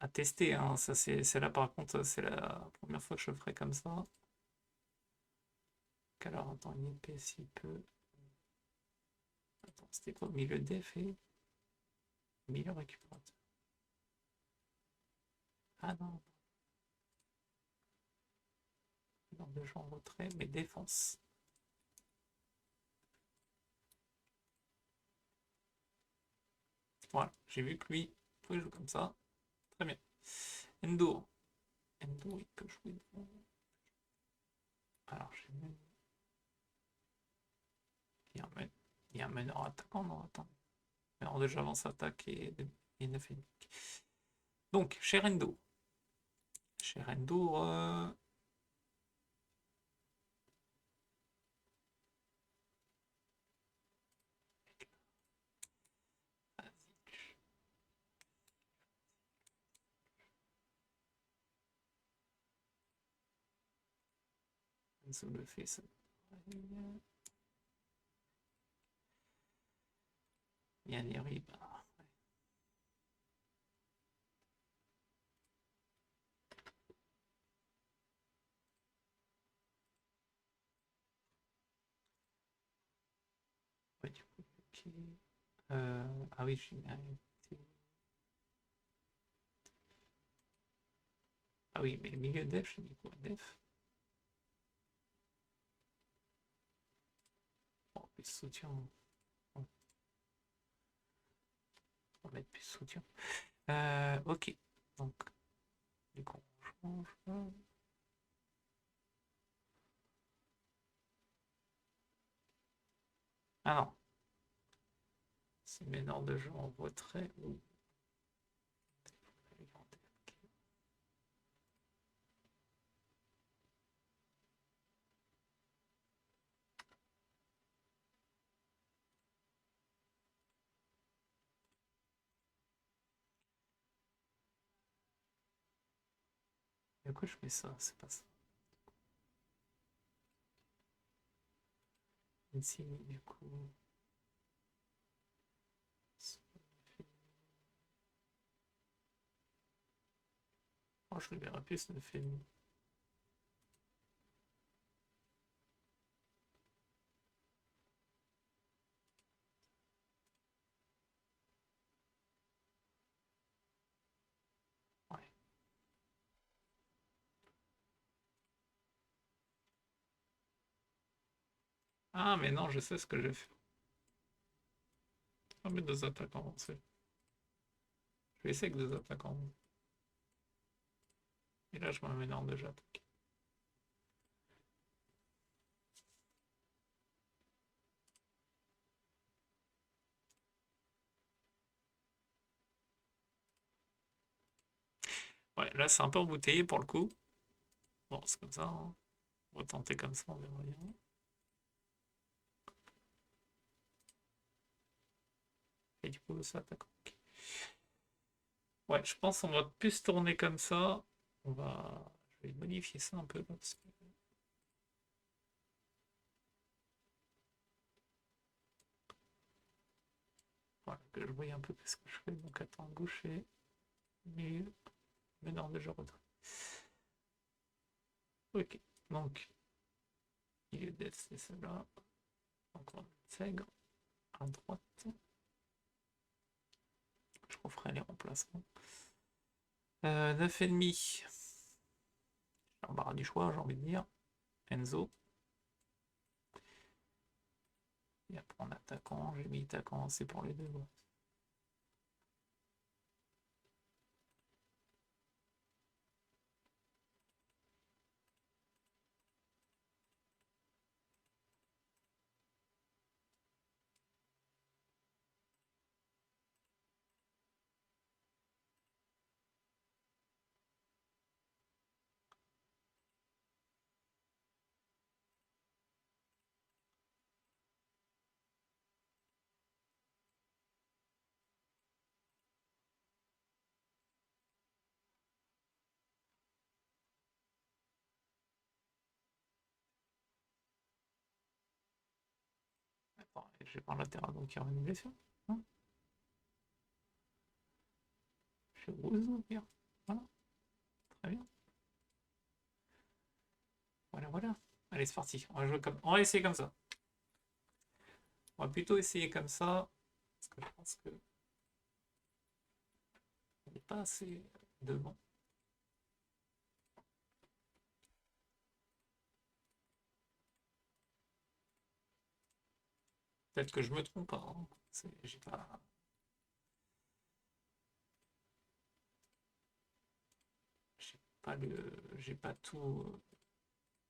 à tester. Hein. Ça, c'est là, par contre, c'est la première fois que je le ferai comme ça. Alors, attends, une épée s'il peut. Attends, c'était quoi? Milieu def et milieu récupérateur. Ah non. Dans de jeu en retrait, mais défense. Voilà, j'ai vu que lui pouvait jouer comme ça. Très bien. Endo. Endo, il peut jouer. Alors, j'ai même. Il y a un meneur attaquant, non? Attends. Alors, déjà, avance attaque et 9 ennemis. Donc, chez Endo. Chez Endo. Ça le fait, ça. Yaneri, bah. Ouais, du coup, ok. Ah oui, j'ai mis Ah oui, mais milieu def, j'ai mis quoi? Def. Oh, plus soutien. On va mettre plus soutien. Ok. Donc, du coup, on change. Ah non. C'est meneur de jeu en retrait ou. Du coup, je fais ça, c'est pas ça. Insigne, du coup. Oh, je le verrai plus, le film. Ouais. Ah, mais non, je sais ce que j'ai fait. Ah, mais deux attaquants, c'est. Je vais essayer avec deux attaquants. Et là, je me mets en deux attaques. Ouais, là, c'est un peu embouteillé pour le coup. Bon, c'est comme ça. Hein. On va tenter comme ça, on verra bien. Et du coup, ça attaque. Okay. Ouais, je pense qu'on va plus tourner comme ça. On va. Je vais modifier ça un peu là, parce que. Voilà, que je voyais un peu ce que je fais. Donc, attends, gaucher, milieu, meneur de jeu retrait. Ok, donc, milieu d'aide, c'est celle-là. Donc, on va mettre à droite. Je referai les remplacements. 9,5. L'embarras du choix, j'ai envie de dire. Enzo. Et après, en attaquant, j'ai mis attaquant, c'est pour les deux. Ouais. Je vais prendre latéral, donc il y aura une blessure. Hein, je suis rose, bien. Voilà, très bien. Voilà, voilà. Allez, c'est parti. On va jouer comme... On va essayer comme ça. On va plutôt essayer comme ça. Parce que je pense que... On n'est pas assez devant. Peut-être que je me trompe pas. Hein. J'ai pas... J'ai pas tout...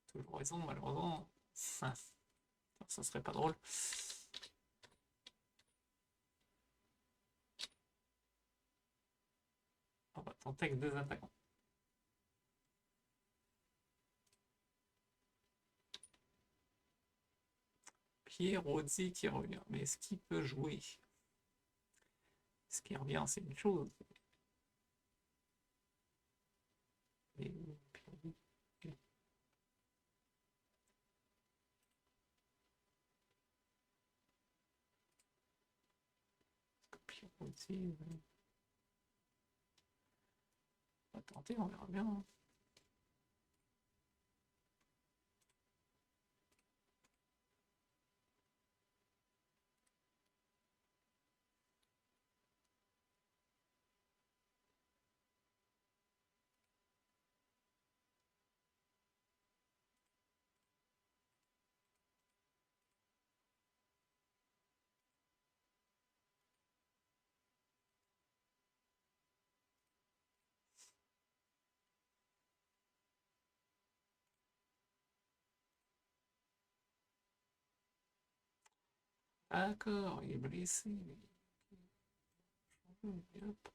toujours raison, malheureusement. Ça serait pas drôle. On va tenter avec 2 attaquants. Pierrozzi qui revient. Mais est-ce qu'il peut jouer? Est-ce qu'il revient? C'est une chose. Mais Pierrozzi... On va tenter, on verra bien. D'accord, il est blessé. Hop.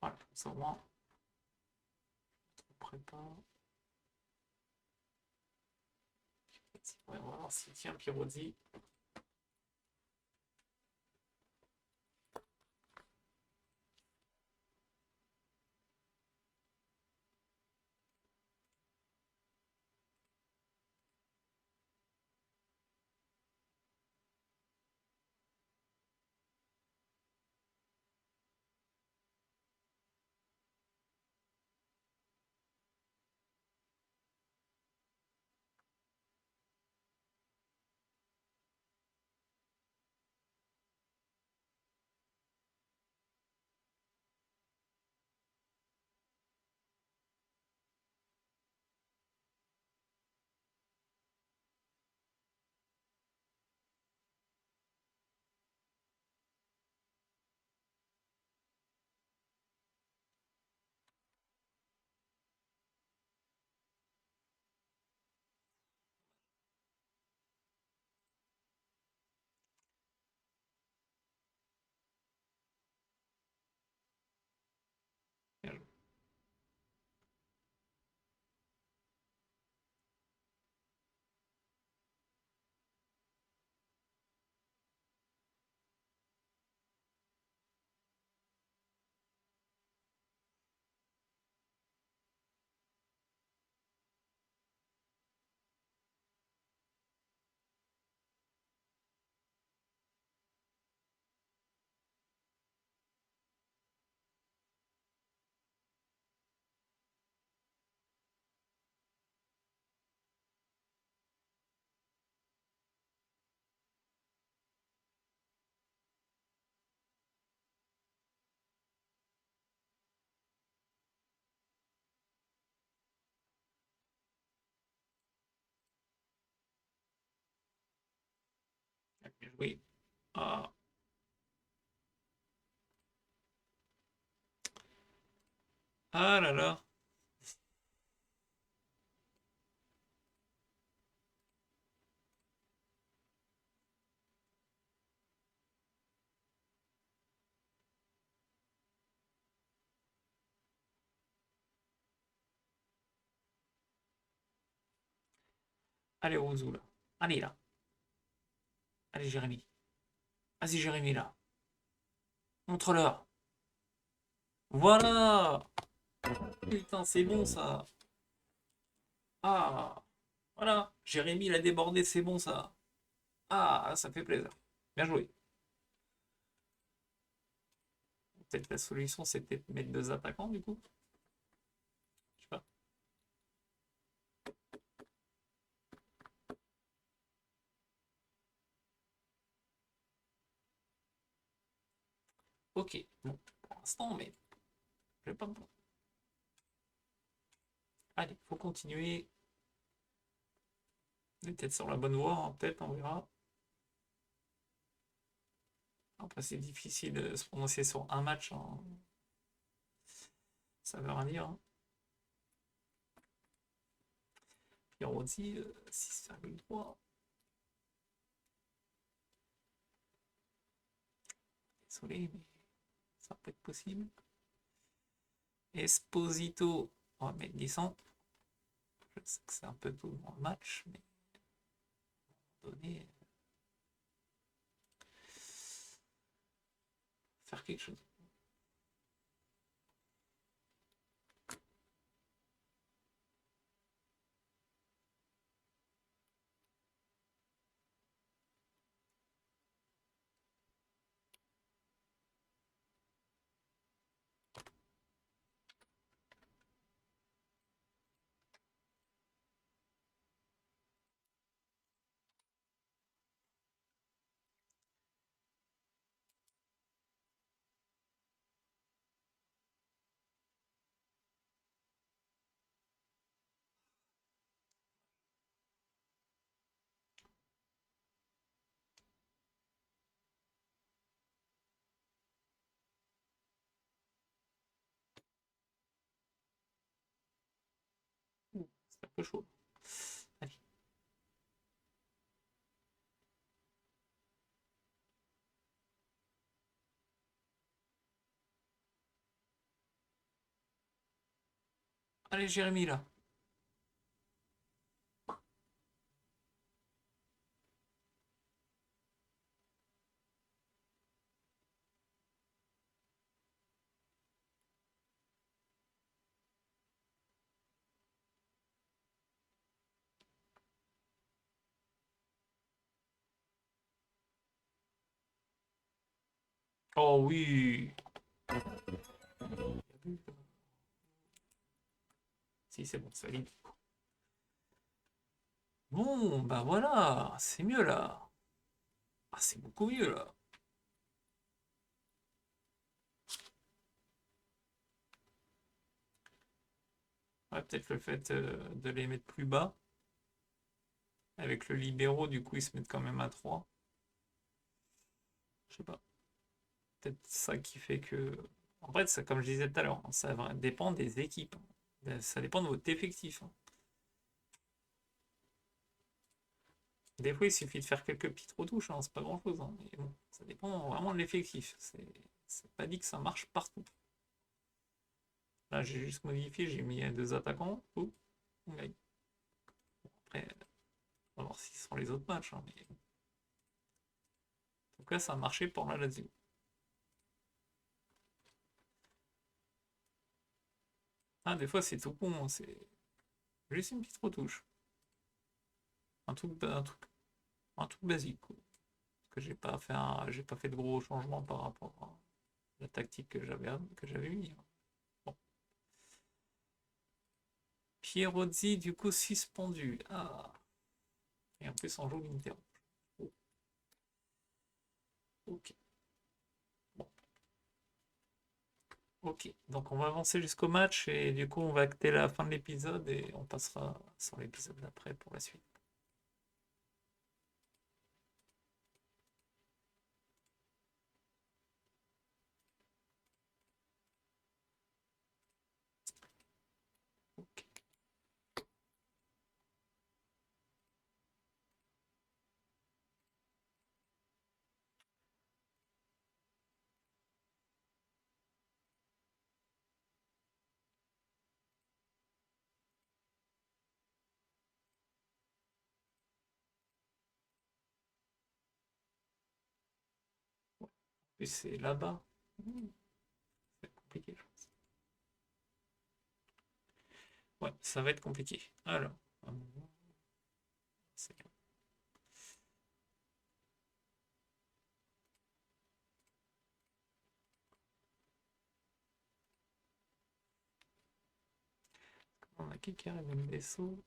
Voilà, ça va. On prépare. Ouais, on va voir s'il tient Pirozzi. Bien joué. Bien joué. Ah. Ah là là. Allez, Ouzou, là. Allez, là. Allez, Jérémy. Vas-y, Jérémy, là. Montre-leur. Voilà. Putain, c'est bon, ça. Ah. Voilà, Jérémy l'a débordé, c'est bon ça. Ah, ça fait plaisir. Bien joué. Peut-être la solution, c'est peut-être mettre deux attaquants du coup. Je sais pas. Ok, bon, pour l'instant, mais je vais pas me plaindre. Allez, faut continuer. On est peut-être sur la bonne voie, hein, peut-être, on verra. Après, c'est difficile de se prononcer sur un match, hein. Ça veut rien dire, hein. Pierrotzi, 6,3. Désolé, mais ça peut être possible. Esposito, on va mettre 10 ans. Je sais que c'est un peu tout dans le match, mais à un moment donné, faire quelque chose. C'est un peu chaud. Allez, allez Jérémy là. Oh oui. Si, c'est bon, c'est valide. Bon, bah voilà, c'est mieux là. Ah, c'est beaucoup mieux là. Ouais, peut-être le fait de les mettre plus bas. Avec le libéraux, du coup, ils se mettent quand même à 3. Je sais pas. Peut-être ça qui fait que. En fait, ça, comme je disais tout à l'heure, hein, ça dépend des équipes, hein. Ça dépend de votre effectif, hein. Des fois, il suffit de faire quelques petites retouches, hein, c'est pas grand-chose, hein, mais bon, ça dépend vraiment de l'effectif. C'est pas dit que ça marche partout. Là, j'ai juste modifié, j'ai mis deux attaquants. Oh, on gagne. Après, on va voir si ce sont les autres matchs, hein, mais en tout cas, ça a marché pour la Lazio. Ah, des fois, c'est tout con, hein, c'est juste une petite retouche. Un truc basique, quoi. Parce que j'ai pas fait de gros changements par rapport à la tactique que j'avais mis, hein. Bon. Pierrozzi, du coup, suspendu. Ah. Et en plus, on joue l'Inter. Oh, ok. Bon. Ok. Donc, on va avancer jusqu'au match et du coup, on va acter la fin de l'épisode et on passera sur l'épisode d'après pour la suite. Ok. Et c'est là-bas. C'est compliqué, je pense. Ouais, ça va être compliqué. Alors. C'est bien. On a qui arrive le vaisseau.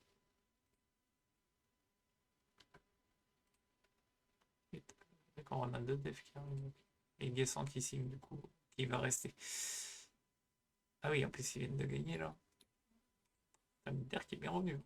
D'accord, on a deux devs qui arrivent. Et Guessant qui signe du coup, qui va rester. Ah oui, en plus ils viennent de gagner là. Un militaire qui est bien revenu.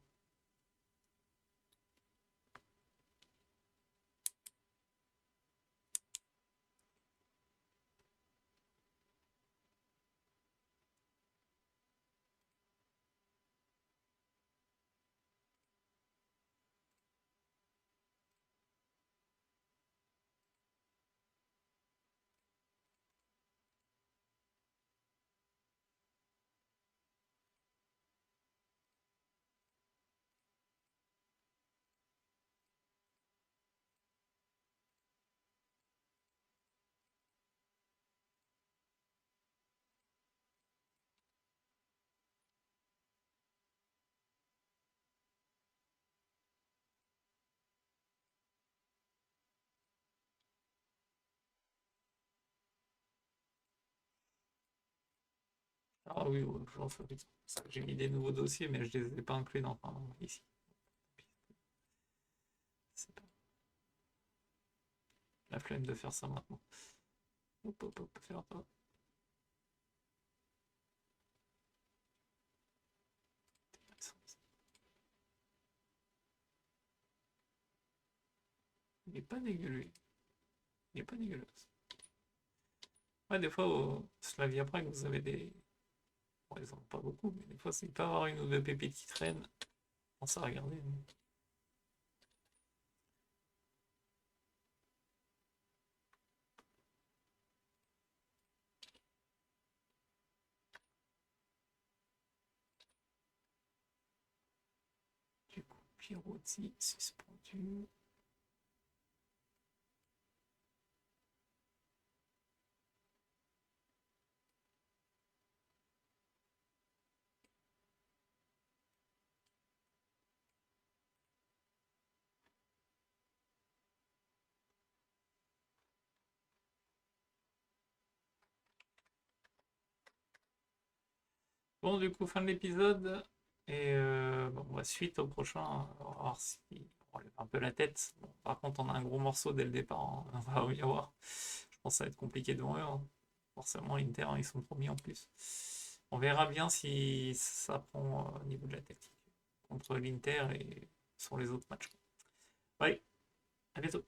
Ah oui, ouais, j'en fais vite. J'ai mis des nouveaux dossiers, mais je les ai pas inclus ici. C'est pas la flemme de faire ça maintenant. Hop, hop, hop, faire ça. Il est pas dégueulasse. Il est pas dégueulasse. Ouais, des fois, au Slavia Prague, vous avez des. Bon, ils en ont pas beaucoup, mais des fois, c'est pas avoir une ou deux pépites qui traînent. On s'est regardé. Du coup, Pierotti suspendu. Bon, du coup, fin de l'épisode. Et bon, on va suite au prochain. On va voir si on lève un peu la tête. Bon, par contre, on a un gros morceau dès le départ, hein. On va y avoir. Je pense que ça va être compliqué devant eux, hein. Forcément, Inter, hein, ils sont premiers en plus. On verra bien si ça prend au niveau de la tactique contre l'Inter et sur les autres matchs. Ouais, à bientôt.